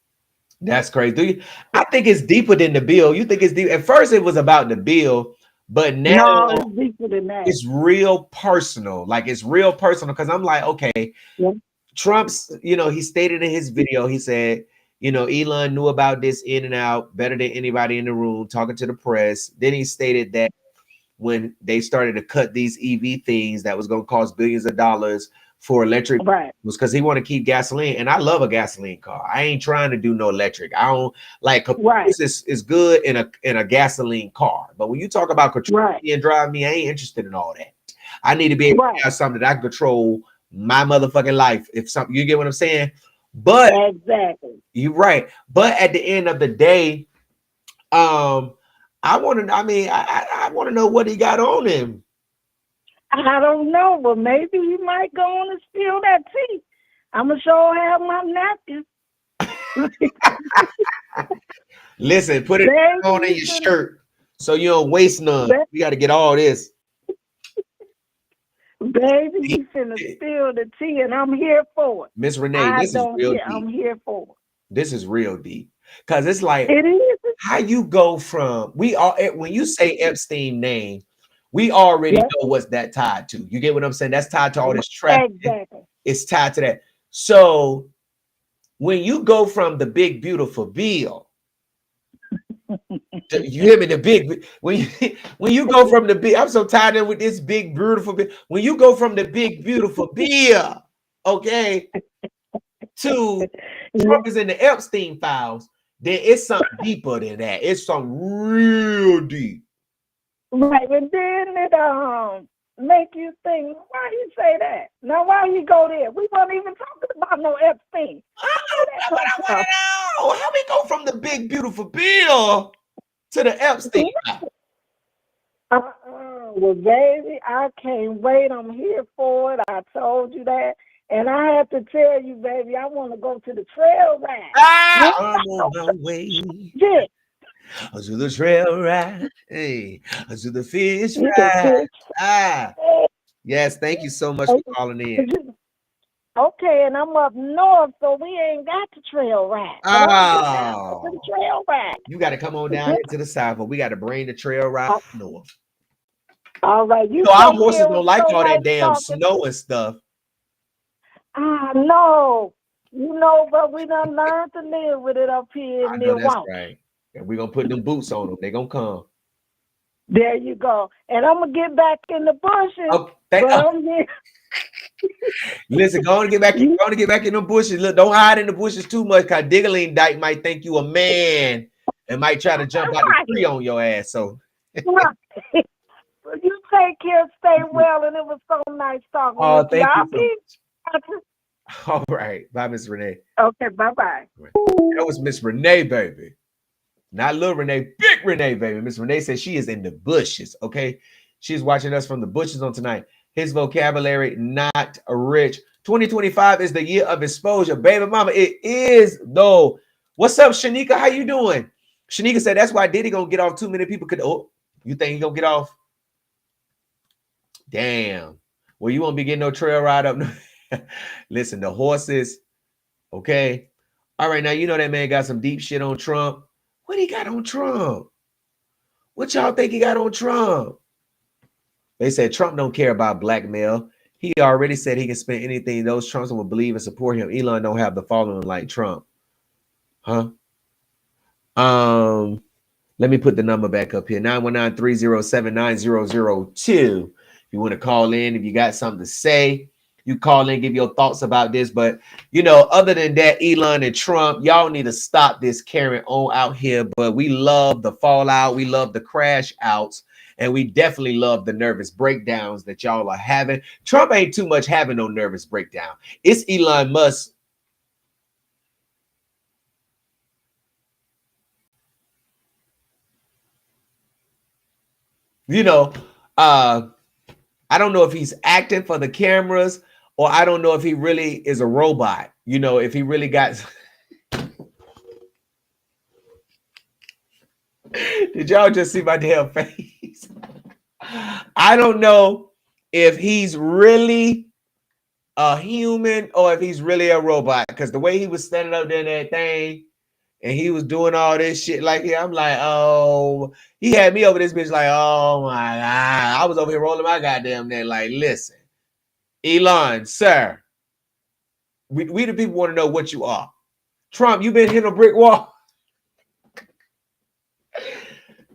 That's crazy. I think it's deeper than the bill. You think it's deep? At first, it was about the bill, but now it's deeper than that. It's real personal. Like, it's real personal because I'm like, okay, Trump's. He stated in his video, he said, Elon knew about this in and out better than anybody in the room, talking to the press. Then he stated that when they started to cut these EV things that was going to cost billions of dollars, for electric Right. because he want to keep gasoline. And I love a gasoline car. I ain't trying to do no electric. I don't like Right. this is good in a gasoline car. But when you talk about control Right. me and drive me, I ain't interested in all that. I need to be able to have something that I can control my motherfucking life. If something, you get what I'm saying? But exactly, you're right. But at the end of the day, I want to. I mean, I want to know what he got on him. I don't know, but maybe he might go on and spill that tea. I'm gonna sure have my napkin. Listen, put it on in your shirt so you don't waste none. We got to get all this. Baby, he finna spill the tea, and I'm here for it. Miss Renee, this is real deep. I'm here for it. This is real deep. Because it's like, it is. How you go from, when you say Epstein name, we already know what's that tied to. You get what I'm saying? That's tied to all this trafficking. Exactly. It's tied to that. So when you go from the big, beautiful bill, you hear me? The big, when you go from the big, I'm so tired of with this big, beautiful bill. When you go from the big, beautiful bill, okay, to Trump is in the Epstein files, then it's something deeper than that. It's something real deep. Right, and then it make you think, why you say that? Now why you go there? We weren't even talking about no Epstein. But I want to know how we go from the big beautiful bill to the Epstein. Well, baby, I can't wait. I'm here for it. I told you that. And I have to tell you, baby, I want to go to the trail ride. I'm on my way. Yeah. To the trail ride. Hey, to the fish ride. Yes, thank you so much for calling in. Okay, and I'm up north, so we ain't got the trail ride. Oh, to the trail ride. You got to come on down here to the south, but we got to bring the trail ride up north. All right, you know our horses don't like all that damn snow and stuff. No, but we done learned to live with it up here in Milwaukee. That's right. And we're gonna put them boots on them. They're gonna come. There you go. And I'm gonna get back in the bushes. Okay. Listen, go on and get back. Go on and get back in the bushes. Look, don't hide in the bushes too much, cause Diggling Dyke might think you a man and might try to jump out the tree on your ass. So well, you take care, stay well, and it was so nice talking with you. Thank you. All right. Bye, Miss Renee. Okay, bye-bye. That was Miss Renee, baby. Not little Renee, big Renee, baby. Miss Renee says she is in the bushes, okay? She's watching us from the bushes on tonight. His vocabulary, not rich. 2025 is the year of exposure. Baby mama, it is, though. What's up, Shanika? How you doing? Shanika said that's why Diddy gonna get off. Too many people could. Oh, you think he gonna get off? Damn. Well, you won't be getting no trail ride up. Listen, the horses, okay? All right, now you know that man got some deep shit on Trump. What he got on Trump? What y'all think he got on Trump? They said Trump don't care about blackmail. He already said he can spend anything those Trumps will believe and support him. Elon don't have the following like Trump. Huh? Let me put the number back up here. 919-307-9002. If you want to call in, if you got something to say, you call in, give your thoughts about this. But, you know, other than that, Elon and Trump, y'all need to stop this carrying on out here. But we love the fallout. We love the crash outs. And we definitely love the nervous breakdowns that y'all are having. Trump ain't too much having no nervous breakdown. It's Elon Musk. You know, I don't know if he's acting for the cameras or I don't know if he really is a robot. You know, if he really got... Did y'all just see my damn face? I don't know if he's really a human or if he's really a robot. Because the way he was standing up there in that thing and he was doing all this shit like here, I'm like, oh, he had me over this bitch like, oh my God. I was over here rolling my goddamn neck like, listen, Elon, sir, we the people want to know what you are. Trump, you been hitting a brick wall.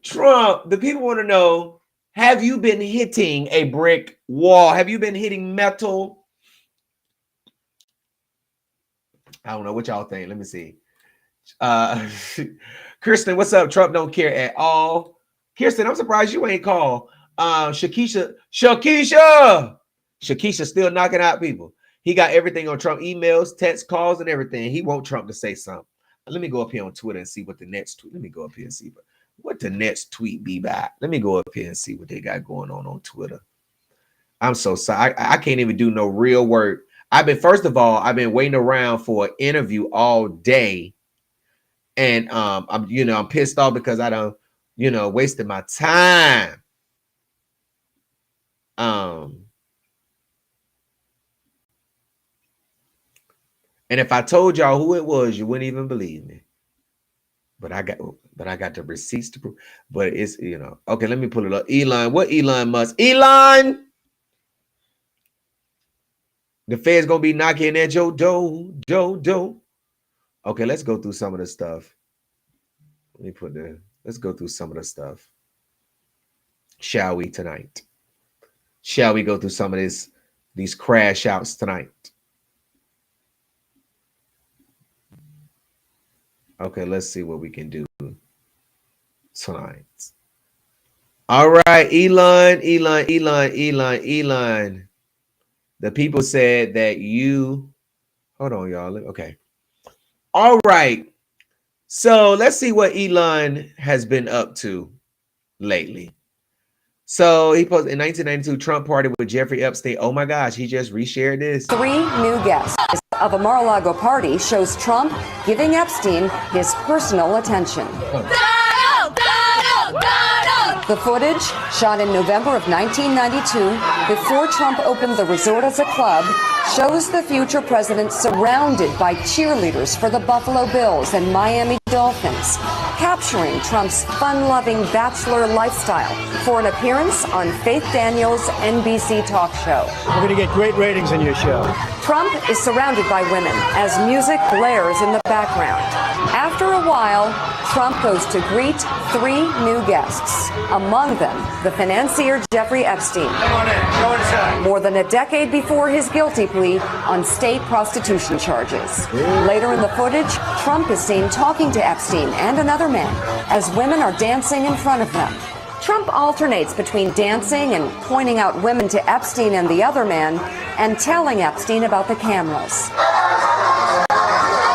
Trump, the people want to know, have you been hitting a brick wall? Have you been hitting metal? I don't know what y'all think. Let me see. Kirsten, what's up? Trump don't care at all. Kirsten, I'm surprised you ain't called. Shakisha still knocking out people. He got everything on Trump, emails, text, calls, and everything. He want Trump to say something. Let me go up here on Twitter and see what the next tweet. Let me go up here and see what the next tweet be back. Let me go up here and see what they got going on Twitter. I'm so sorry. I can't even do no real work. First of all, I've been waiting around for an interview all day. And I'm pissed off because I don't, wasted my time. And if I told y'all who it was, you wouldn't even believe me. But I got the receipts to prove. But it's, okay, let me pull it up. Elon, what Elon Musk? Elon! The Fed's gonna be knocking at your door. Okay, let's go through some of the stuff. Let's go through some of the stuff. Shall we tonight? Shall we go through some of these crash outs tonight? Okay, let's see what we can do tonight. All right, Elon. The people said that hold on, y'all. Okay. All right. So let's see what Elon has been up to lately. So he posted in 1992, Trump partied with Jeffrey Epstein. Oh my gosh, he just reshared this. 3 new guests of a Mar-a-Lago party shows Trump giving Epstein his personal attention. The footage, shot in November of 1992, before Trump opened the resort as a club, shows the future president surrounded by cheerleaders for the Buffalo Bills and Miami Dolphins, capturing Trump's fun-loving bachelor lifestyle for an appearance on Faith Daniels' NBC talk show. We're going to get great ratings on your show. Trump is surrounded by women as music blares in the background. After a while, Trump goes to greet 3 new guests, among them the financier Jeffrey Epstein. Come on in. Go inside. More than a decade before his guilty plea on state prostitution charges. Later in the footage, Trump is seen talking to Epstein and another man as women are dancing in front of them. Trump alternates between dancing and pointing out women to Epstein and the other man and telling Epstein about the cameras.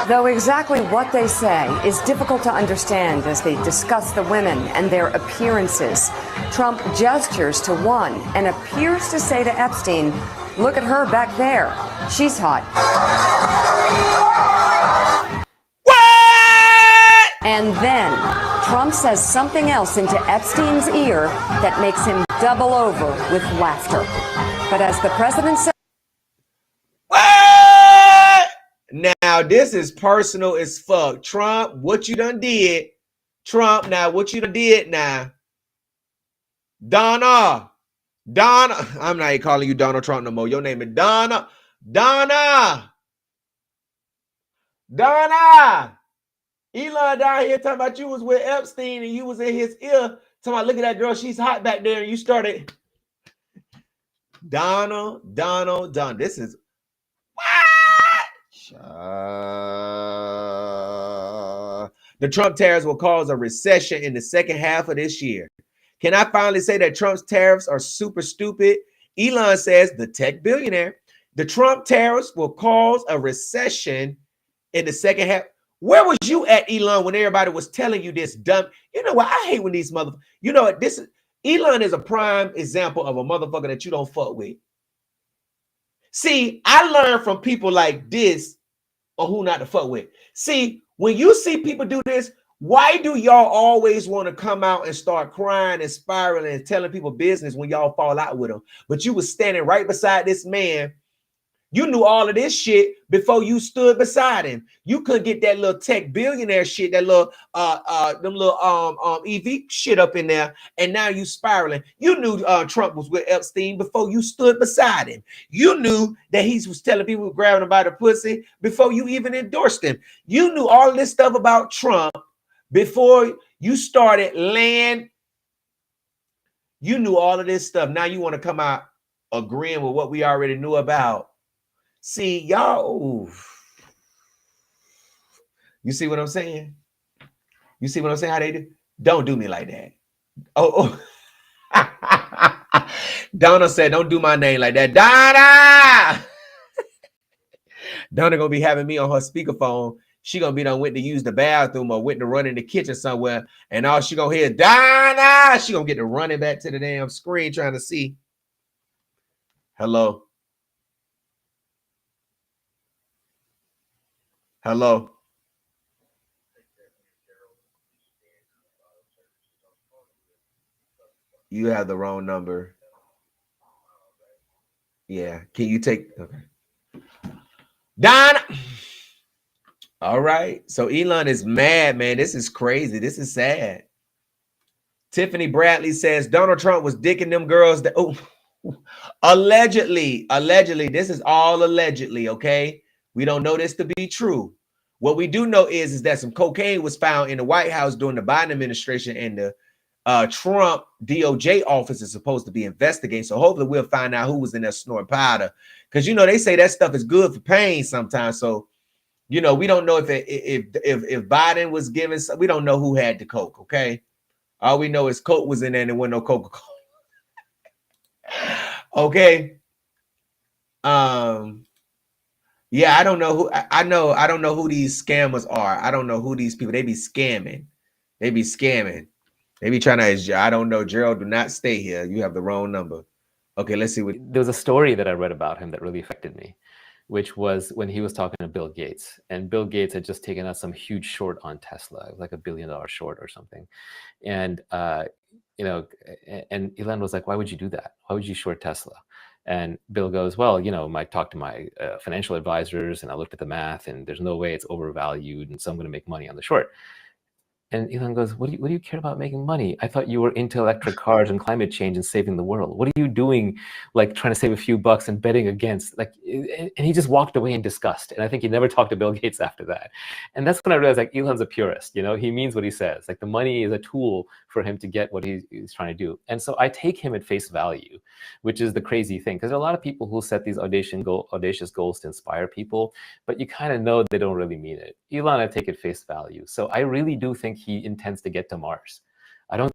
Though exactly what they say is difficult to understand as they discuss the women and their appearances, Trump gestures to one and appears to say to Epstein, "Look at her back there. She's hot." What? And then Trump says something else into Epstein's ear that makes him double over with laughter. But as the president said, now this is personal as fuck. Trump, what you done did? Trump, now what you done did now? Donna, I'm not even calling you Donald Trump no more. Your name is Donna. Elon down here talking about you was with Epstein and you was in his ear talking about, look at that girl, she's hot back there, and you started. Donna. This is the Trump tariffs will cause a recession in the second half of this year. Can I finally say that Trump's tariffs are super stupid? Elon says, the tech billionaire, the Trump tariffs will cause a recession in the second half. Where was you at, Elon, when everybody was telling you this dumb? You know what? I hate when these motherfuckers, you know what? Elon is a prime example of a motherfucker that you don't fuck with. See, I learned from people like this on who not to fuck with. See, when you see people do this, why do y'all always want to come out and start crying and spiraling and telling people business when y'all fall out with them? But you was standing right beside this man. You knew all of this shit before you stood beside him. You couldn't get that little tech billionaire shit, that little EV shit up in there, and now you spiraling. You knew Trump was with Epstein before you stood beside him. You knew that he was telling people grabbing him by the pussy before you even endorsed him. You knew all this stuff about Trump before you started laying. You knew all of this stuff. Now you want to come out agreeing with what we already knew about. See, y'all, You see what I'm saying? You see what I'm saying? How they do? Don't do me like that. Oh. Donna said, don't do my name like that. Donna! Donna gonna be having me on her speakerphone. She gonna be done went to use the bathroom or went to run in the kitchen somewhere, and all she gonna hear, Donna! She gonna get to running back to the damn screen trying to see. Hello. Hello. You have the wrong number. Yeah. Can you take? Okay. Donna. All right. So Elon is mad, man. This is crazy. This is sad. Tiffany Bradley says Donald Trump was dicking them girls that allegedly. This is all allegedly, okay? We don't know this to be true. What we do know is that some cocaine was found in the White House during the Biden administration, and the Trump DOJ office is supposed to be investigating. So hopefully we'll find out who was in there snorting powder, because you know they say that stuff is good for pain sometimes. So you know we don't know if Biden was giving. We don't know who had the coke. Okay, all we know is coke was in there and there wasn't no Coca-Cola. Okay. Yeah, I don't know who. I don't know who these scammers are. I don't know who these people. They be scamming. They be scamming. They be trying to. I don't know. Gerald, do not stay here. You have the wrong number. Okay, let's see what. There was a story that I read about him that really affected me, which was when he was talking to Bill Gates, and Bill Gates had just taken out some huge short on Tesla, like $1 billion short or something, and you know, and Elon was like, "Why would you do that? Why would you short Tesla?" And Bill goes, "Well, you know, I talked to my financial advisors, and I looked at the math, and there's no way it's overvalued, and so I'm going to make money on the short." And Elon goes, what do you care about making money? I thought you were into electric cars and climate change and saving the world. What are you doing, like trying to save a few bucks and betting against? Like, and he just walked away in disgust. And I think he never talked to Bill Gates after that. And that's when I realized, like, Elon's a purist. You know, he means what he says. Like, the money is a tool for him to get what he's trying to do. And so I take him at face value, which is the crazy thing, because there are a lot of people who set these audacious goals to inspire people, but you kind of know they don't really mean it. Elon, I take at face value. So I really do think he intends to get to Mars. I don't.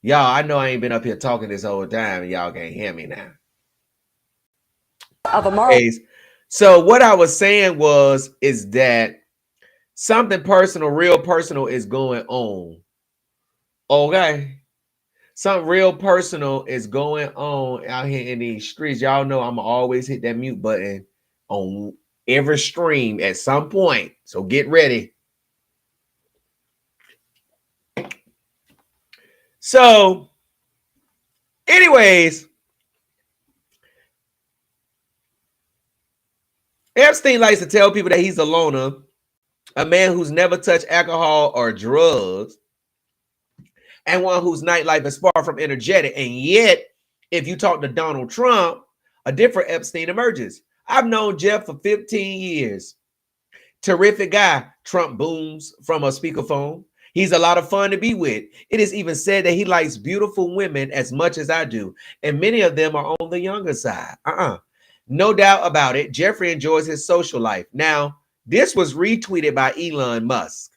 Y'all, I know I ain't been up here talking this whole time, and y'all can't hear me now. So what I was saying is that something personal, real personal is going on. Okay. Something real personal is going on out here in these streets. Y'all know I'm always hit that mute button on every stream at some point. So get ready. So, anyways, Epstein likes to tell people that he's a loner, a man who's never touched alcohol or drugs, and one whose nightlife is far from energetic. And yet, if you talk to Donald Trump, a different Epstein emerges. I've known Jeff for 15 years. Terrific guy. Trump booms from a speakerphone. He's a lot of fun to be with. It is even said that he likes beautiful women as much as I do, and many of them are on the younger side. No doubt about it, Jeffrey enjoys his social life. Now, this was retweeted by Elon Musk.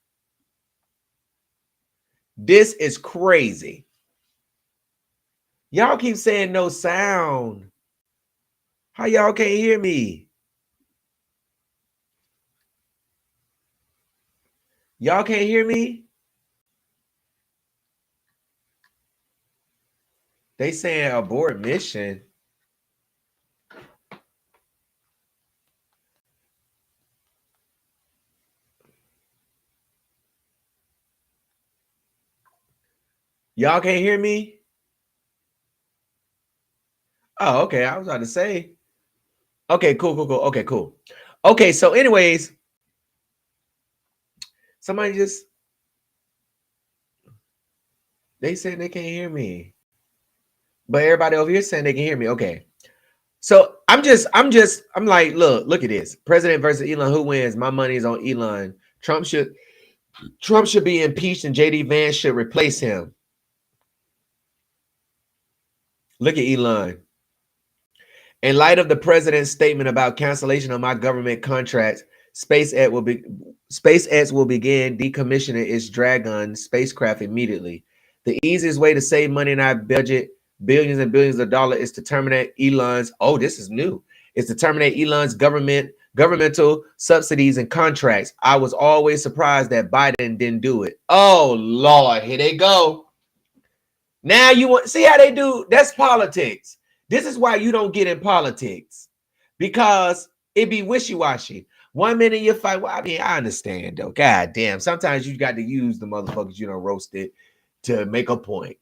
This is crazy. Y'all keep saying no sound. How y'all can't hear me? Y'all can't hear me? They saying abort mission. Y'all can't hear me? Oh, okay. I was about to say. Okay, cool. Okay, cool. Okay, so anyways, somebody just, they said they can't hear me. But everybody over here saying they can hear me. Okay. So I'm like, look at this. President versus Elon, who wins? My money is on Elon. Trump should be impeached and JD Vance should replace him. Look at Elon. In light of the president's statement about cancellation of my government contracts, SpaceX will begin decommissioning its Dragon spacecraft immediately. The easiest way to save money in our budget, billions and billions of dollars, is to terminate Elon's. Oh, this is new. Is to terminate Elon's governmental subsidies and contracts. I was always surprised that Biden didn't do it. Oh Lord, here they go. Now you want see how they do? That's politics. This is why you don't get in politics, because it be wishy-washy. 1 minute you fight. Well, I mean, I understand though. God damn. Sometimes you got to use the motherfuckers you don't roasted to make a point.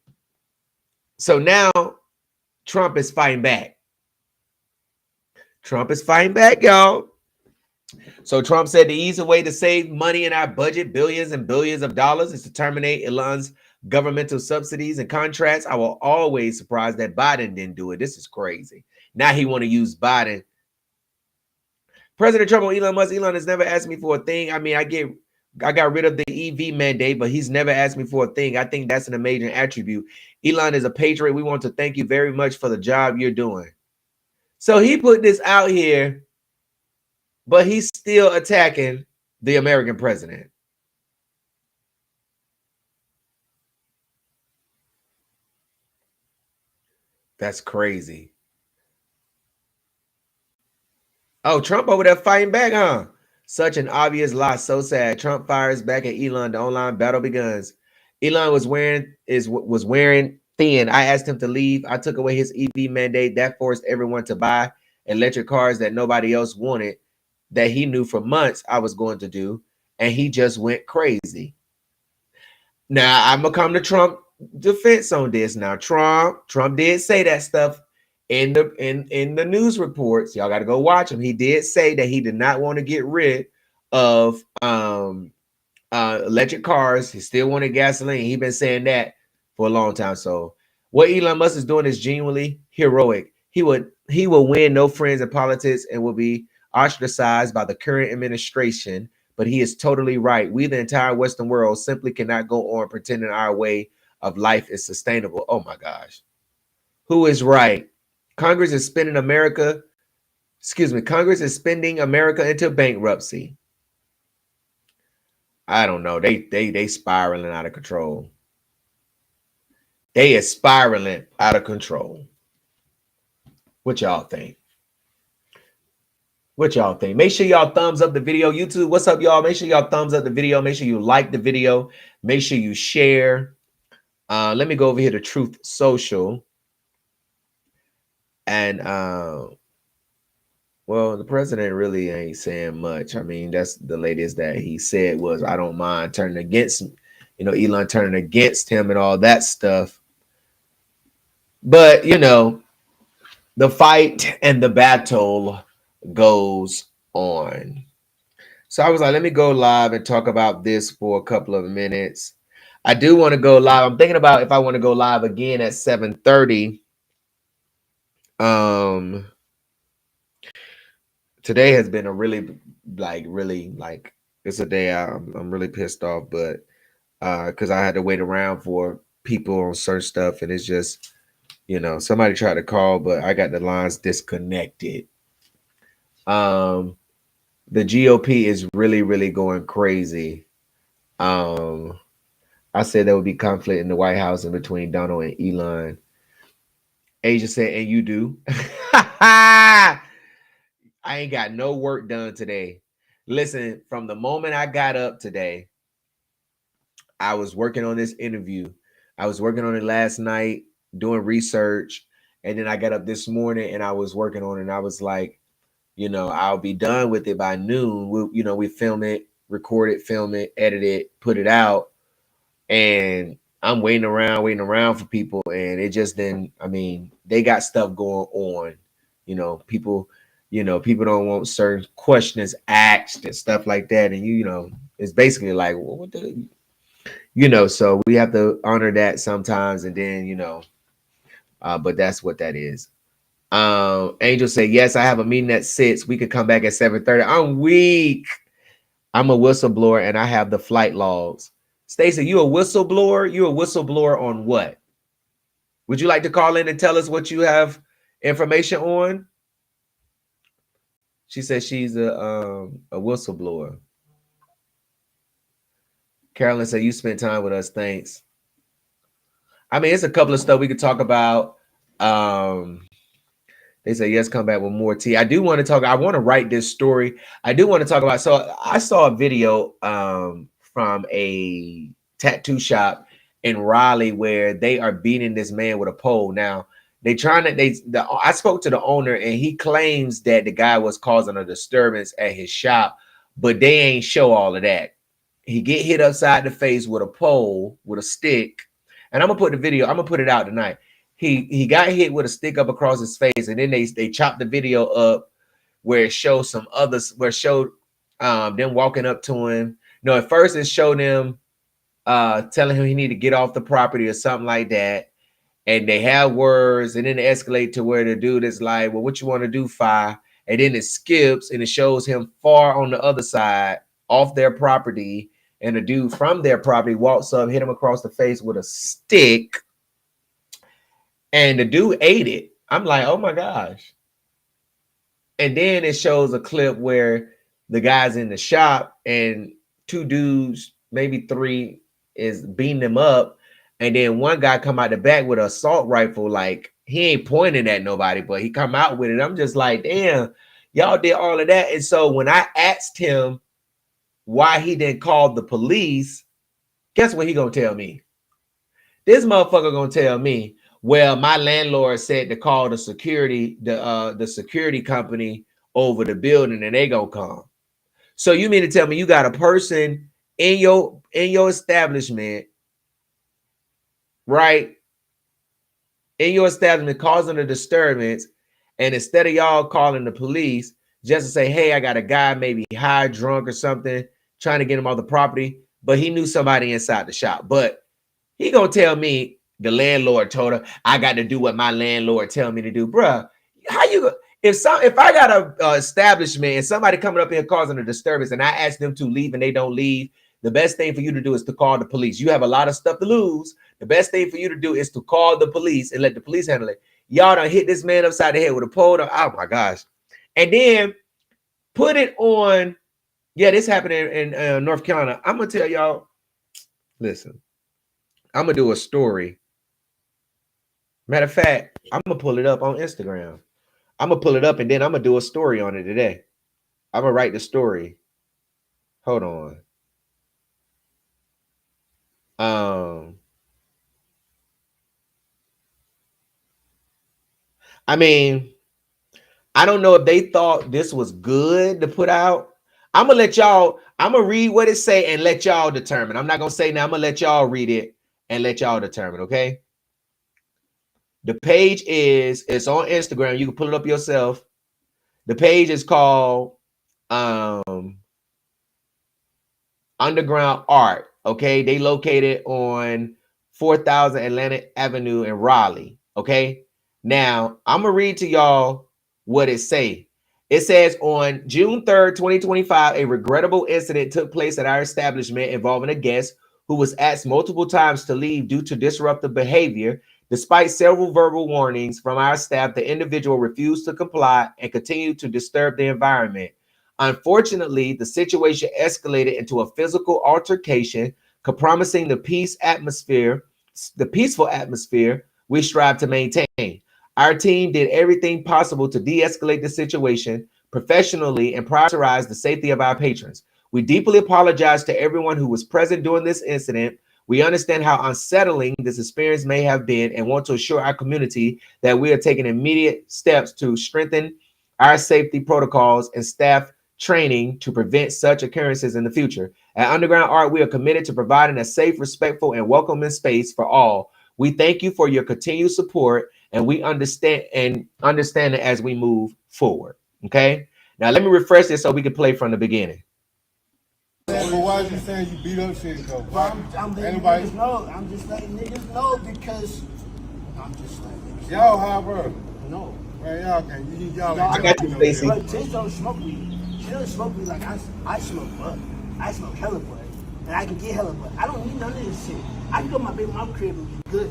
So now Trump is fighting back. Trump is fighting back, y'all. So Trump said the easy way to save money in our budget, billions and billions of dollars, is to terminate Elon's governmental subsidies and contracts. I will always surprised that Biden didn't do it. This is crazy. Now he want to use Biden. President Trump or Elon Musk. Elon has never asked me for a thing. I mean, I got rid of the EV mandate, but he's never asked me for a thing. I think that's an amazing attribute. Elon is a patriot. We want to thank you very much for the job you're doing. So he put this out here, but he's still attacking the American president. That's crazy. Oh, Trump over there fighting back, huh? Such an obvious lie. So sad. Trump fires back at Elon. The online battle begins. Elon was wearing thin. I asked him to leave. I took away his EV mandate. That forced everyone to buy electric cars that nobody else wanted, that he knew for months I was going to do, and he just went crazy. Now I'm gonna come to Trump defense on this. Now Trump did say that stuff in the news reports. Y'all got to go watch him. He did say that he did not want to get rid of electric cars. He still wanted gasoline. He's been saying that for a long time. So what Elon Musk is doing is genuinely heroic. He will win no friends in politics and will be ostracized by the current administration. But he is totally right. We, the entire Western world, simply cannot go on pretending our way of life is sustainable. Oh my gosh. Who is right? Congress is spending America into bankruptcy. I don't know. They spiraling out of control. They are spiraling out of control. What y'all think? What y'all think? Make sure y'all thumbs up the video. YouTube, what's up, y'all? Make sure y'all thumbs up the video. Make sure you like the video. Make sure you share. Let me go over here to Truth Social. And well, the president really ain't saying much. I mean, that's the latest that he said was, I don't mind turning against, Elon turning against him and all that stuff. But, the fight and the battle goes on. So I was like, let me go live and talk about this for a couple of minutes. I do want to go live. I'm thinking about if I want to go live again at 7:30. Today has been a really, it's a day I'm really pissed off, but because I had to wait around for people on certain stuff, and it's just, somebody tried to call, but I got the lines disconnected. The GOP is really, really going crazy. I said there would be conflict in the White House in between Donald and Elon. Asia said, and you do. I ain't got no work done today. Listen, from the moment I got up today, I was working on this interview. I was working on it last night, doing research. And then I got up this morning and I was working on it. And I was like, I'll be done with it by noon. We film it, record it, film it, edit it, put it out. And I'm waiting around for people. And it just didn't, they got stuff going on. People don't want certain questions asked and stuff like that. And, it's basically like, well, what the, so we have to honor that sometimes. And then, but that's what that is. Angel said, yes, I have a meeting at 6. We could come back at 7:30. I'm weak. I'm a whistleblower and I have the flight logs. Stacey, you a whistleblower? You a whistleblower on what? Would you like to call in and tell us what you have information on? She said she's a whistleblower. Carolyn said, you spent time with us. Thanks. It's a couple of stuff we could talk about. They say, yes, come back with more tea. I do want to talk. I want to write this story. I do want to talk about. So I saw a video from a tattoo shop in Raleigh where they are beating this man with a pole. Now, I spoke to the owner and he claims that the guy was causing a disturbance at his shop, but they ain't show all of that. He get hit upside the face with a pole, with a stick. And I'm going to put the video, I'm going to put it out tonight. He got hit with a stick up across his face, and then they chopped the video up where it shows some others, where it showed them walking up to him. No, at first it showed them telling him he need to get off the property or something like that. And they have words, and then it escalate to where the dude is like, well, what you want to do, Fi? And then it skips and it shows him far on the other side off their property. And the dude from their property walks up, hit him across the face with a stick. And the dude ate it. I'm like, oh my gosh. And then it shows a clip where the guy's in the shop and 2 dudes, maybe 3, is beating him up. And then one guy come out the back with an assault rifle. Like, he ain't pointing at nobody, but he come out with it. I'm just like, damn, y'all did all of that. And so when I asked him why he didn't call the police, guess what he gonna tell me? This motherfucker gonna tell me, well, my landlord said to call the security company over the building and they gonna come. So you mean to tell me you got a person in your establishment, right? In your establishment causing a disturbance, and instead of y'all calling the police just to say, hey, I got a guy maybe high, drunk or something, trying to get him off the property, but he knew somebody inside the shop. But he gonna tell me the landlord told her I got to do what my landlord tell me to do, bruh. How you if I got a establishment and somebody coming up here causing a disturbance and I ask them to leave and they don't leave, the best thing for you to do is to call the police. You have a lot of stuff to lose. The best thing for you to do is to call the police and let the police handle it. Y'all done hit this man upside the head with a pole. Oh my gosh. And then put it on. Yeah, this happened in North Carolina. I'm gonna tell y'all, listen, I'm gonna do a story. Matter of fact, I'm gonna pull it up on Instagram. I'm gonna pull it up and then I'm gonna do a story on it today. I'm gonna write the story. Hold on. I don't know if they thought this was good to put out. I'm gonna read what it say and let y'all determine. I'm not gonna say now, I'm gonna let y'all read it and let y'all determine, okay? The page it's on Instagram. You can pull it up yourself. The page is called Underground Art. Okay, they located on 4000 Atlantic Avenue in Raleigh. Okay, now I'm gonna read to y'all what it say. It says on June 3rd, 2025, a regrettable incident took place at our establishment involving a guest who was asked multiple times to leave due to disruptive behavior. Despite several verbal warnings from our staff, the individual refused to comply and continued to disturb the environment. Unfortunately, the situation escalated into a physical altercation, compromising the peaceful atmosphere we strive to maintain. Our team did everything possible to de-escalate the situation professionally and prioritize the safety of our patrons. We deeply apologize to everyone who was present during this incident. We understand how unsettling this experience may have been and want to assure our community that we are taking immediate steps to strengthen our safety protocols and staff training to prevent such occurrences in the future. At Underground Art, we are committed to providing a safe, respectful, and welcoming space for all. We thank you for your continued support, and we understand it as we move forward. Okay. Now let me refresh this so we can play from the beginning. But why is you saying you beat up shit though? I'm letting niggas know. I'm just letting niggas know because I'm just letting niggas know. Y'all have her. No. Man, y'all can't. Y'all I got you, Stacey. But Tish don't smoke weed. She doesn't smoke weed like I smoke bud. I smoke hella bud. And I can get hella bud. I don't need none of this shit. I can go to my baby mom crib and be good.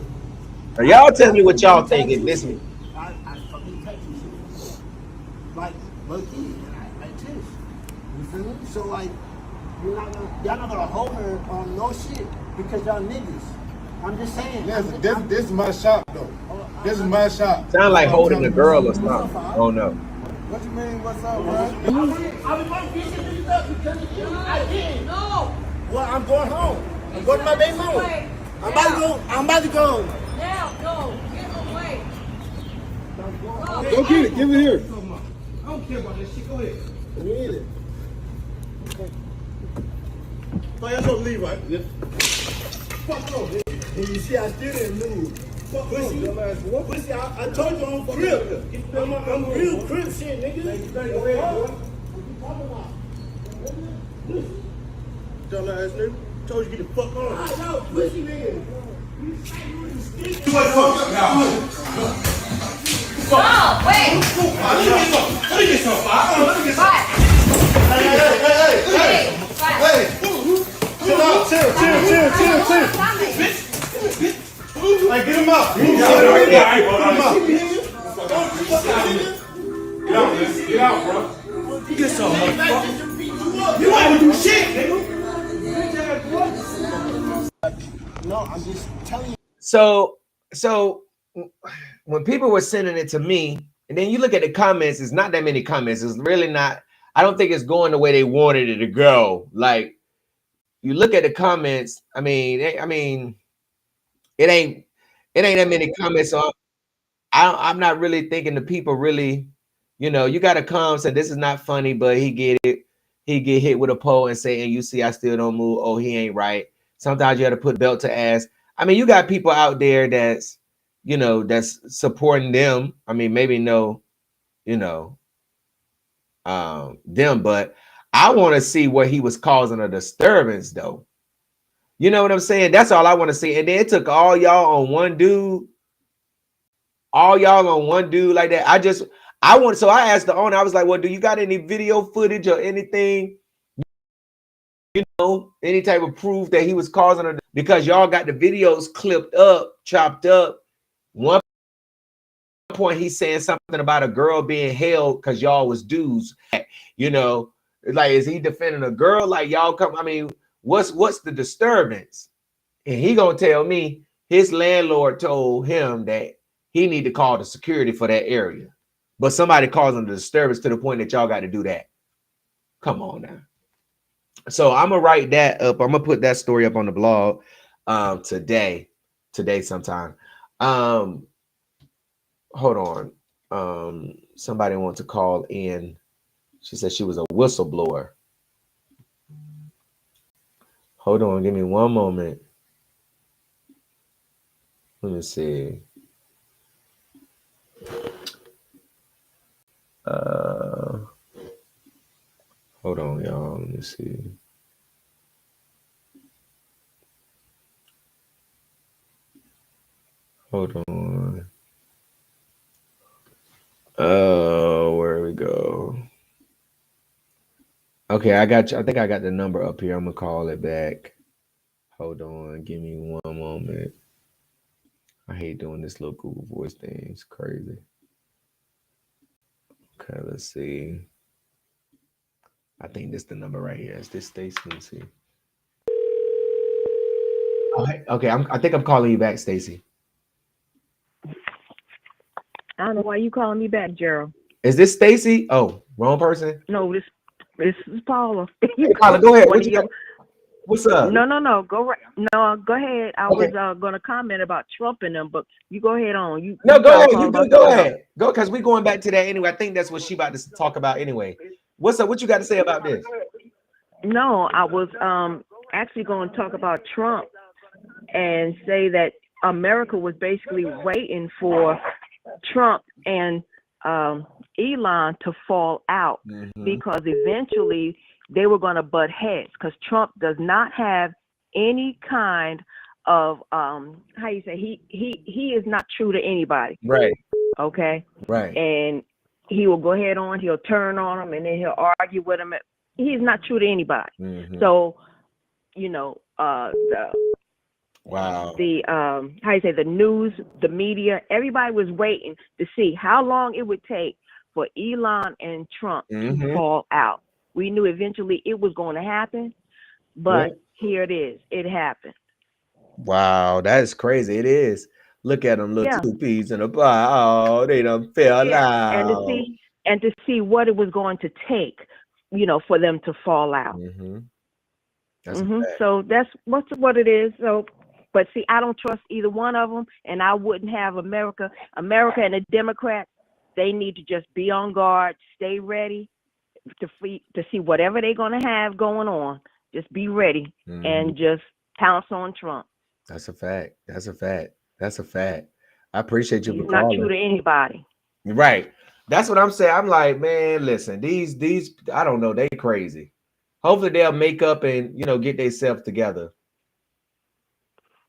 Now, y'all tell me what y'all think and listen. I fucking touch you shit. Like, low-key, and I Tish. You feel me? So, like, y'all not gonna hold her on no shit because y'all niggas. I'm just saying. This is my shop though. This is my shop. Sound like holding a girl or something. Oh no. What you mean? What's up, bro? I was going to get this up because of you. I didn't. No. Well, I'm going home. I'm going to my baby mom. I'm about to go. Now, go. Get away. Go get it. Give it here. I don't care about this shit. Go ahead. Me either. So you're supposed to leave, right? Yeah. Fuck off, nigga. And you see, I still didn't move. Fuck pussy. Pussy, I told you I'm crib. I'm real crib shit, nigga. Dumbass nigga. Told you get the fuck on. I know, pussy nigga. No, wait. Let me get some. Hey. Chill. Like, get him out. Get out, bro. Get some, motherfucker. You ain't do shit, nigga. No, I'm just telling you. So when people were sending it to me, and then you look at the comments, it's not that many comments. It's really not. I don't think it's going the way they wanted it to go. Like, you look at the comments. I mean, it ain't that many comments. So I'm not really thinking the people really, you got to come say this is not funny, but he get it. He get hit with a pole and say, and you see, I still don't move. Oh, he ain't right. Sometimes you have to put belt to ass. I mean, you got people out there that's, that's supporting them. I mean, maybe no, them, but I want to see what he was causing a disturbance though. You know what I'm saying? That's all I want to see. And then it took all y'all on one dude like that. So I asked the owner, I was like, well, do you got any video footage or anything, any type of proof that he was causing her? Because y'all got the videos clipped up, chopped up. One point he's saying something about a girl being held because y'all was dudes. Like, is he defending a girl? Like, y'all come, I mean, what's the disturbance? And he gonna tell me his landlord told him that he need to call the security for that area. But somebody causing the disturbance to the point that y'all got to do that. Come on now. So I'm gonna write that up. I'm gonna put that story up on the blog today sometime. Hold on. Somebody wants to call in. She said she was a whistleblower. Hold on, give me one moment. Let me see. Hold on, y'all. Let me see. Hold on. Where we go? Okay, I got you. I think I got the number up here. I'm gonna call it back. Hold on, give me one moment. I hate doing this little Google Voice thing. It's crazy. Okay, let's see. I think this is the number right here. Is this Stacy? Let's see. Oh, hey, okay, I think I'm calling you back, Stacy. I don't know why you calling me back, Gerald. Is this Stacy? Oh, wrong person. No, this is Paula. Hey, Paula, go ahead. What's up? No. Go ahead. I Okay. was gonna comment about Trump and them, but you go ahead on. Go ahead. Go ahead. Go, because we're going back to that anyway. I think that's what she about to talk about anyway. What's up? What you got to say about this? No, I was actually going to talk about Trump and say that America was basically waiting for Trump and Elon to fall out because eventually they were going to butt heads, because Trump does not have any kind of how you say, he is not true to anybody. Right. Okay. Right. And he will go ahead on, he'll turn on them, and then he'll argue with them. He's not true to anybody. So, you know, wow. The how you say, the news, the media, everybody was waiting to see how long it would take for Elon and Trump to fall out. We knew eventually it was going to happen, but here it is. It happened. Wow, that is crazy. It is. Look at them, little two peas in a pie. Oh, they done fell out. And to see what it was going to take, you know, for them to fall out. So that's what it is. So, but see, I don't trust either one of them, and I wouldn't have America and the Democrats. They need to just be on guard, stay ready to see whatever they're going to have going on. Just be ready and just pounce on Trump. That's a fact. I appreciate you for calling. Not true to anybody. Right. That's what I'm saying. I'm like, man, listen, these I don't know, they crazy. Hopefully they'll make up and, you know, get themselves together.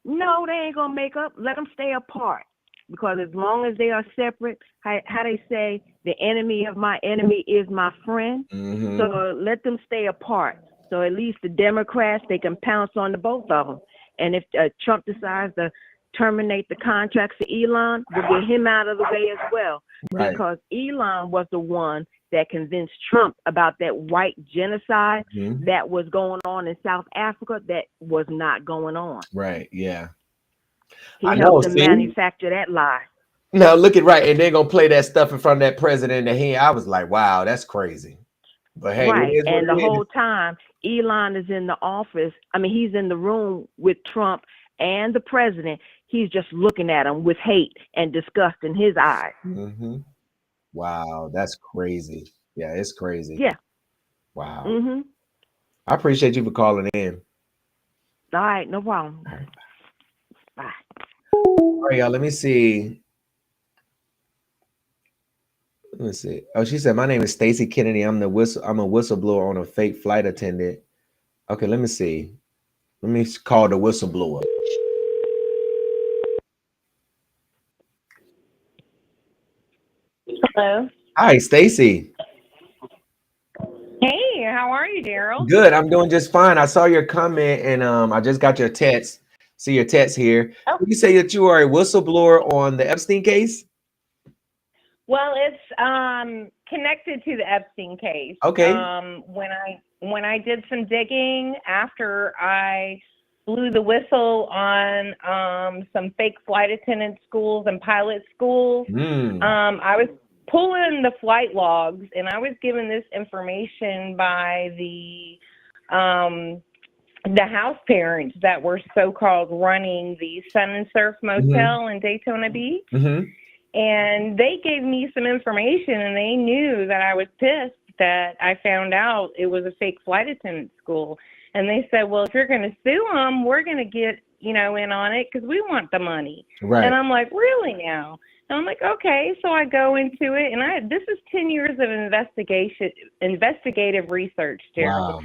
No, they ain't gonna make up. Let them stay apart, because as long as they are separate, how they say, the enemy of my enemy is my friend. So let them stay apart. So at least the Democrats, they can pounce on the both of them. And if Trump decides to terminate the contracts to Elon, we'll get him out of the way as well. Right. Because Elon was the one that convinced Trump about that white genocide that was going on in South Africa that was not going on. Right, yeah. He helped them manufacture that lie. Now look at and they're gonna play that stuff in front of that president. I was like, wow, that's crazy. But hey, and the whole time Elon is in the office. I mean, he's in the room with Trump and the president. He's just looking at him with hate and disgust in his eyes. Wow, that's crazy. Yeah, it's crazy. Yeah. Wow. I appreciate you for calling in. All right, no problem. All right. Bye. All right, y'all. Let me see. Let's see. Oh, she said, my name is Stacy Kennedy. I'm a whistleblower on a fake flight attendant. Okay, let me see. Let me call the whistleblower. Hello. Hi, Stacy. Hey, how are you, Daryl? Good. I'm doing just fine. I saw your comment and I just got your text. See your text here. Oh. You say that you are a whistleblower on the Epstein case? Well, it's connected to the Epstein case. Okay. When I did some digging after I blew the whistle on some fake flight attendant schools and pilot schools, I was pulling the flight logs, and I was given this information by the house parents that were so-called running the Sun and Surf Motel in Daytona Beach. And they gave me some information, and they knew that I was pissed that I found out it was a fake flight attendant school. And they said, well, if you're going to sue them, we're going to get, in on it because we want the money. Right. And I'm like, really now? And I'm like, okay. So I go into it, and this is 10 years of investigative research, Gerald. Wow.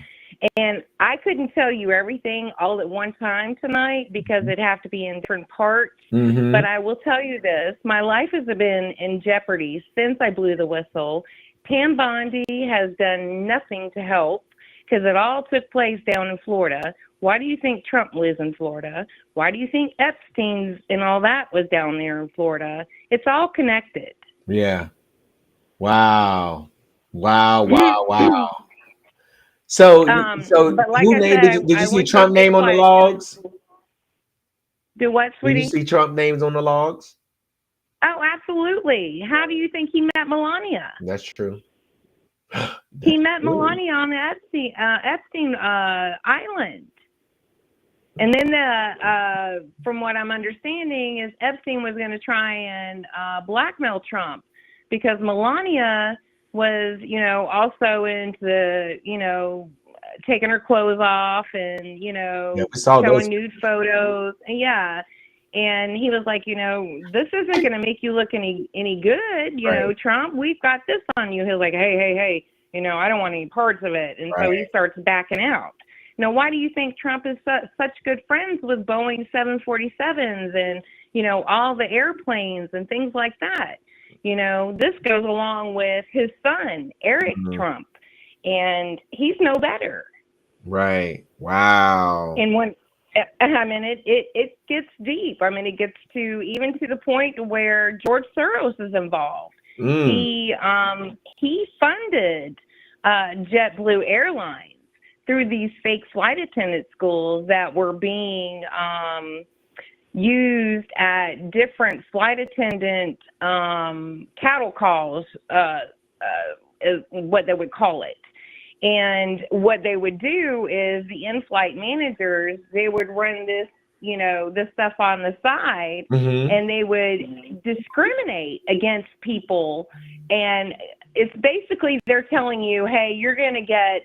And I couldn't tell you everything all at one time tonight because it'd have to be in different parts. But I will tell you this, my life has been in jeopardy since I blew the whistle. Pam Bondi has done nothing to help because it all took place down in Florida Why do you think Trump lives in Florida? Why do you think Epstein's and all that was down there in Florida? It's all connected. Yeah. Wow. Wow. So, but like who I named? said, Did I you see went to Trump this name on the flight attendant logs? school. Do what, Did you sweetie? see Trump names on the logs? Oh, absolutely. How do you think he met Melania? That's true. He met Melania on the Epstein Island. And then from what I'm understanding is Epstein was going to try and blackmail Trump because Melania was, also into, taking her clothes off and, Yeah, we saw showing those. nude photos. Yeah. And he was like, this isn't going to make you look any good. Trump, we've got this on you. He was like, hey, I don't want any parts of it. And so he starts backing out. Now, why do you think Trump is such good friends with Boeing 747s and, all the airplanes and things like that? This goes along with his son, Eric Trump, and he's no better. Right. Wow. And it gets deep. It gets even to the point where George Soros is involved. He funded JetBlue Airlines through these fake flight attendant schools that were being used at different flight attendant cattle calls, is what they would call it. And what they would do is the in-flight managers, they would run this, this stuff on the side, and they would discriminate against people. And it's basically they're telling you, hey, you're going to get,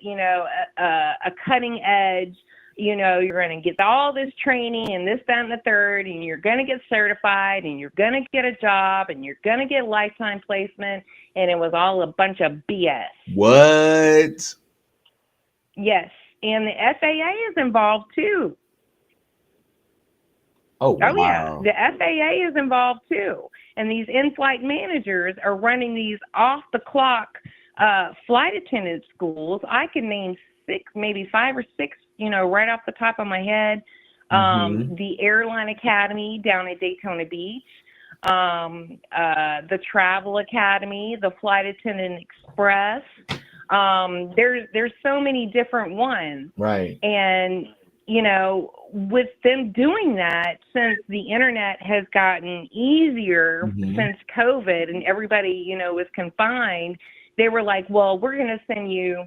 a cutting edge, you're going to get all this training and this, that, and the third, and you're going to get certified and you're going to get a job and you're going to get lifetime placement. And it was all a bunch of BS. What? Yes. And the FAA is involved too. Oh, wow. Oh, yeah. The FAA is involved too. And these in-flight managers are running these off-the-clock flight attendant schools. I can name 6, maybe 5 or 6, right off the top of my head. The Airline Academy down at Daytona Beach, the Travel Academy, the Flight Attendant Express. There's so many different ones. Right. And, with them doing that, since the internet has gotten easier since COVID and everybody, was confined, they were like, well, we're going to send you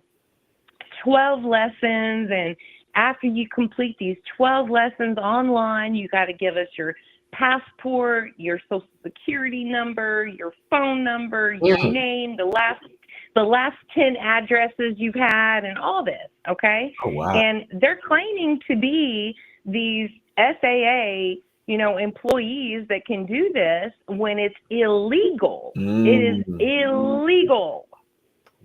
12 lessons. And after you complete these 12 lessons online, you got to give us your passport, your social security number, your phone number, your name, the last 10 addresses you've had, and all this, okay? Oh, wow. And they're claiming to be these FAA, employees that can do this when it's illegal. It is illegal.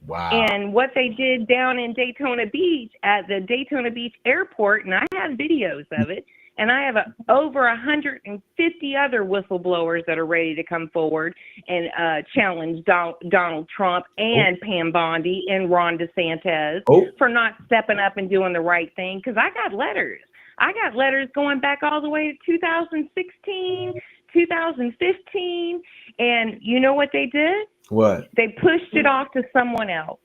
Wow. And what they did down in Daytona Beach at the Daytona Beach airport, and I have videos of it, and I have over 150 other whistleblowers that are ready to come forward and challenge Donald Trump and Pam Bondi and Ron DeSantis for not stepping up and doing the right thing. Because I got letters. I got letters going back all the way to 2016, 2015. And you know what they did? What? They pushed it off to someone else.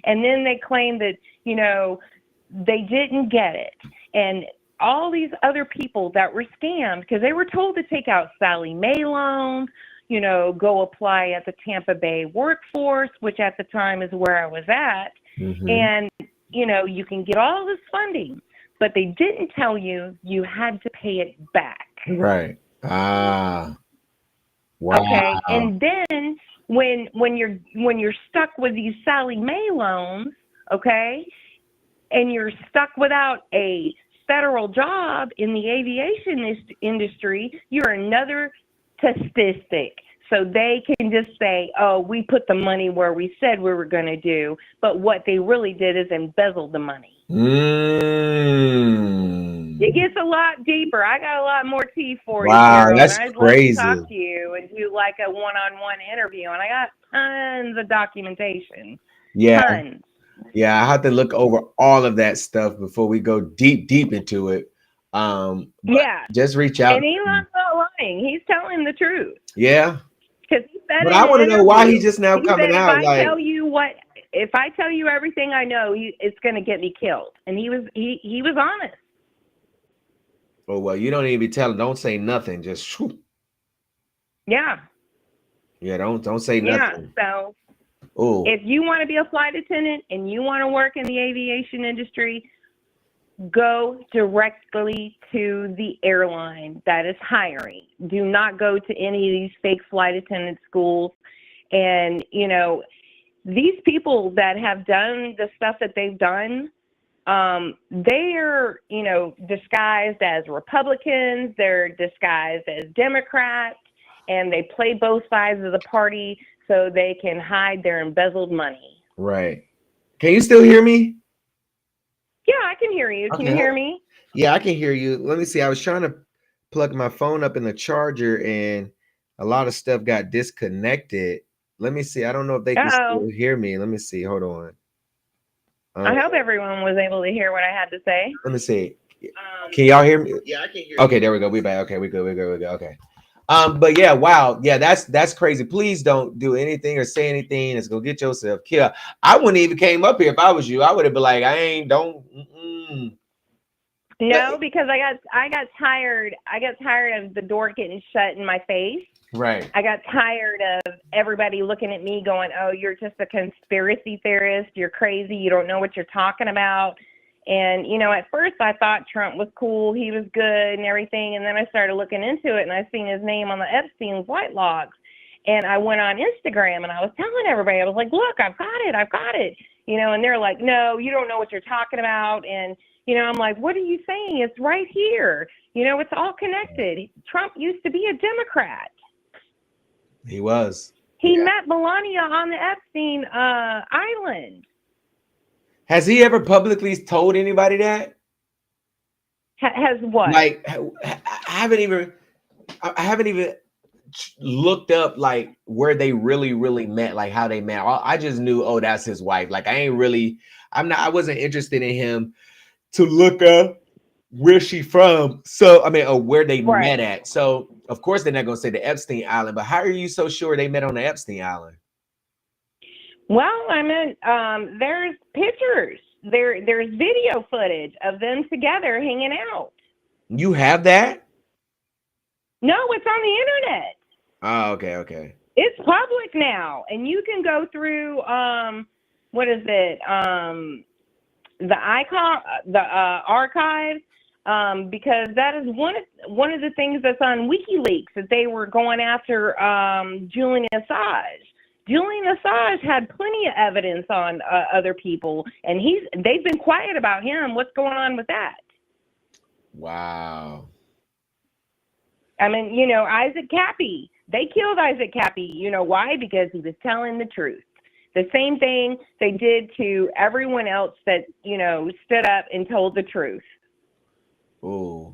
And then they claimed that, they didn't get it. And all these other people that were scammed, because they were told to take out Sally Mae loans, go apply at the Tampa Bay workforce, which at the time is where I was at. And, you can get all this funding, but they didn't tell you had to pay it back. Right. Ah. Wow. Okay. And then when you're stuck with these Sally Mae loans, okay, and you're stuck without a federal job in the aviation industry, you're another statistic. So they can just say, oh, we put the money where we said we were going to do. But what they really did is embezzle the money. It gets a lot deeper. I got a lot more tea for you. Wow, that's I'd crazy. love to talk to you and do like a one-on-one interview. And I got tons of documentation. Yeah. Tons. Yeah, I have to look over all of that stuff before we go deep into it. But Yeah. just reach out. And Elon's not lying. He's telling the truth. Yeah. Because he said But in I an want to know why interview, he's just now he coming said, out like, if I tell you everything I know, it's going to get me killed. And he was honest. oh well, you don't even be telling. Don't say nothing. Just shoot. Yeah. Yeah, don't say nothing. So Oh, if you want to be a flight attendant and you want to work in the aviation industry, go directly to the airline that is hiring. Do not go to any of these fake flight attendant schools. And, you know, these people that have done the stuff that they've done, they are, you know, disguised as Republicans, they're disguised as Democrats, and they play both sides of the party so they can hide their embezzled money. right. Can you still hear me? Yeah, I can hear you. Can you hear me? Yeah, I can hear you. Let me see. I was trying to plug my phone up in the charger and a lot of stuff got disconnected. Let me see. I don't know if they can still hear me. Let me see. Hold on. I hope everyone was able to hear what I had to say. Let me see. Can y'all hear me? Yeah, I can hear you. Okay, there we go. We back. Okay, we good. Okay. But yeah, wow. Yeah, that's crazy. Please don't do anything or say anything that's gonna get yourself killed. I wouldn't even came up here if I was you. I would have been like, No, because I got tired. I got tired of the door getting shut in my face. Right. I got tired of everybody looking at me going, "Oh, you're just a conspiracy theorist. You're crazy. You don't know what you're talking about." And, you know, at first I thought Trump was cool. He was good and everything. And then I started looking into it and I seen his name on the Epstein flight logs. And I went on Instagram and I was telling everybody, I was like, look, I've got it. You know, and they're like, no, you don't know what you're talking about. And, you know, I'm like, what are you saying? It's right here. You know, it's all connected. Trump used to be a Democrat. He was. He met Melania on the Epstein island. Has he ever publicly told anybody that? Has what? Like, I haven't even looked up like where they really met, like how they met. I just knew, oh, that's his wife. Like, I wasn't interested in him to look up where she from. So, I mean, or where they met at. So, of course, they're not going to say the Epstein Island, but how are you so sure they met on the Epstein Island? Well, I mean, there's pictures. There's video footage of them together hanging out. You have that? No, it's on the internet. Oh, okay. It's public now, and you can go through what is it? The archives, because that is one of the things that's on WikiLeaks, that they were going after Julian Assange. Julian Assange had plenty of evidence on other people, and they've been quiet about him. What's going on with that? Wow. I mean, you know, Isaac Cappy. They killed Isaac Cappy. You know why? Because he was telling the truth. The same thing they did to everyone else that, you know, stood up and told the truth. Oh,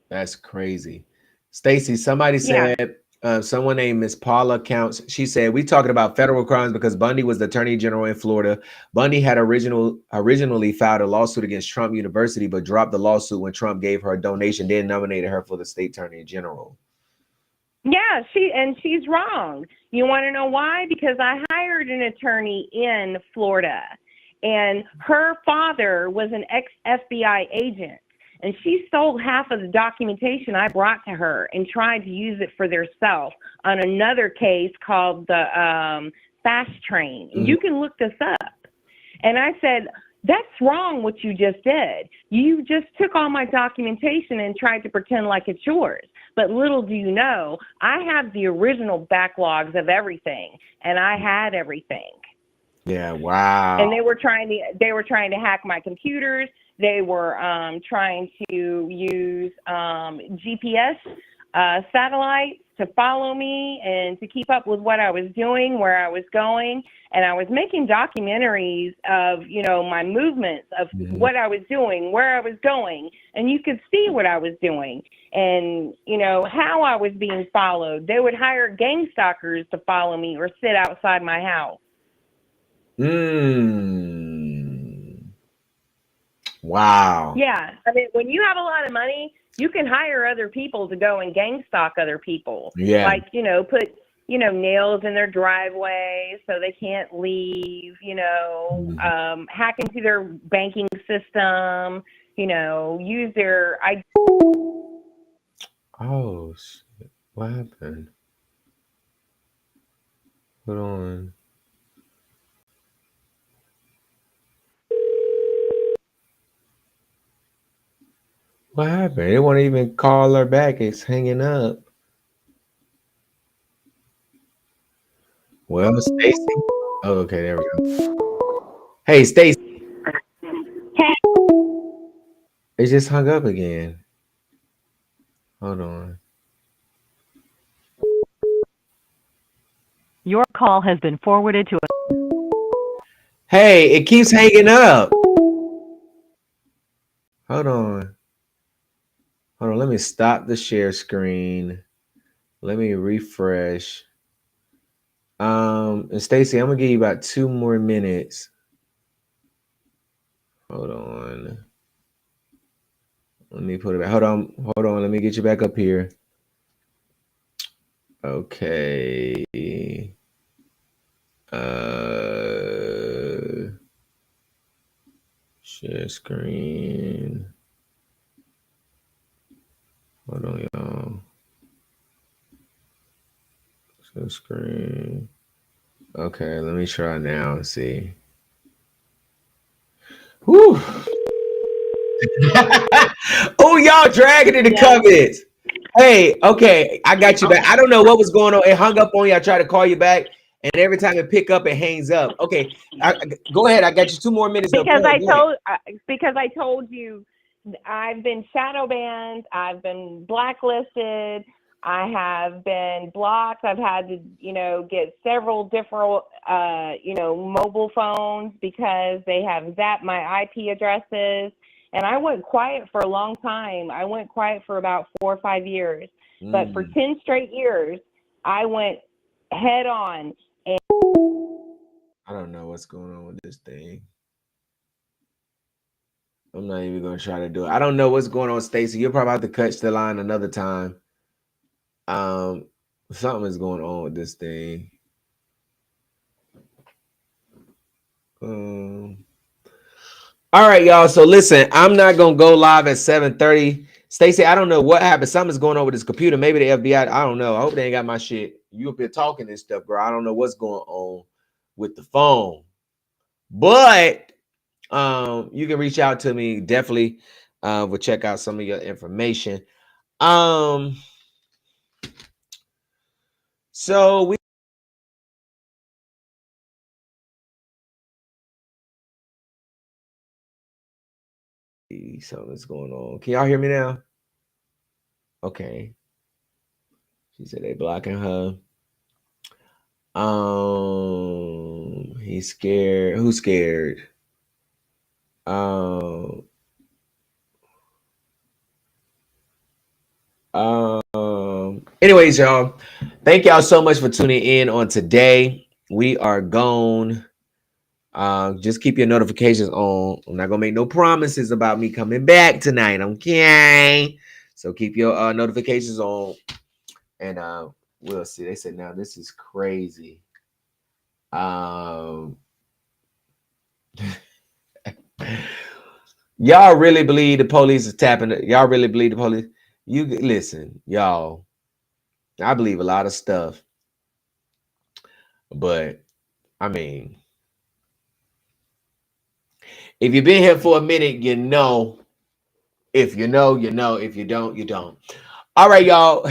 that's crazy. Stacy, somebody said, someone named Miss Paula Counts, she said, we talking about federal crimes because Bundy was the attorney general in Florida. Bundy had originally filed a lawsuit against Trump University, but dropped the lawsuit when Trump gave her a donation, then nominated her for the state attorney general. Yeah, she's wrong. You want to know why? Because I hired an attorney in Florida, and her father was an ex-FBI agent. And she sold half of the documentation I brought to her and tried to use it for theirself on another case called the Fast Train. Mm-hmm. You can look this up. And I said, that's wrong what you just did. You just took all my documentation and tried to pretend like it's yours. But little do you know, I have the original backlogs of everything, and I had everything. Yeah, wow. And they were trying to hack my computers. They were trying to use GPS satellites to follow me and to keep up with what I was doing, where I was going. And I was making documentaries of, you know, my movements, of what I was doing, where I was going. And you could see what I was doing and, you know, how I was being followed. They would hire gang stalkers to follow me or sit outside my house. Wow. Yeah. I mean, when you have a lot of money, you can hire other people to go and gang stalk other people. Yeah. Like, put, nails in their driveway so they can't leave, hack into their banking system, use their Oh, shit. What happened? Hold on. What happened? They won't even call her back. It's hanging up. Well, Stacy. Oh, okay, there we go. Hey, Stacy. Hey. It just hung up again. Hold on. Your call has been forwarded to a... Hey, it keeps hanging up. Hold on. Hold on. Let me stop the share screen. Let me refresh. And Stacy, I'm gonna give you about 2 more minutes. Hold on. Let me put it back. Hold on. Let me get you back up here. Okay. Share screen. Hold on, y'all. Share screen. Okay, let me try now and see. Whew. Oh, y'all dragging in the comments. Hey, okay, I got you back. I don't know what was going on. It hung up on you. I tried to call you back, and every time it pick up, it hangs up. Okay, go ahead. I got you 2 more minutes. Because I told you I've been shadow banned, I've been blacklisted, I have been blocked. I've had to, get several different, mobile phones because they have zapped my IP addresses. And I went quiet for a long time. I went quiet for about 4 or 5 years. But for 10 straight years, I went head on. And I don't know what's going on with this thing. I'm not even going to try to do it. I don't know what's going on, Stacy. You'll probably have to cut the line another time. Something is going on with this thing. All right, y'all. So listen, I'm not gonna go live at 7:30. Stacy, I don't know what happened. Something's going on with this computer. Maybe the FBI. I don't know. I hope they ain't got my shit. You up here talking this stuff, bro. I don't know what's going on with the phone. But you can reach out to me. Definitely we'll check out some of your information. So we something's going on. Can y'all hear me now? Okay. She said they blocking her. He's scared. Who's scared? Anyways, y'all, thank y'all so much for tuning in on today. We are gone. Just keep your notifications on. I'm not gonna make no promises about me coming back tonight, okay? So keep your notifications on, and we'll see. They said, now this is crazy. Y'all really believe the police is tapping? Y'all really believe the police? You listen, y'all. I believe a lot of stuff, but I mean, if you've been here for a minute, you know. If you know, you know. If you don't, you don't. All right, y'all.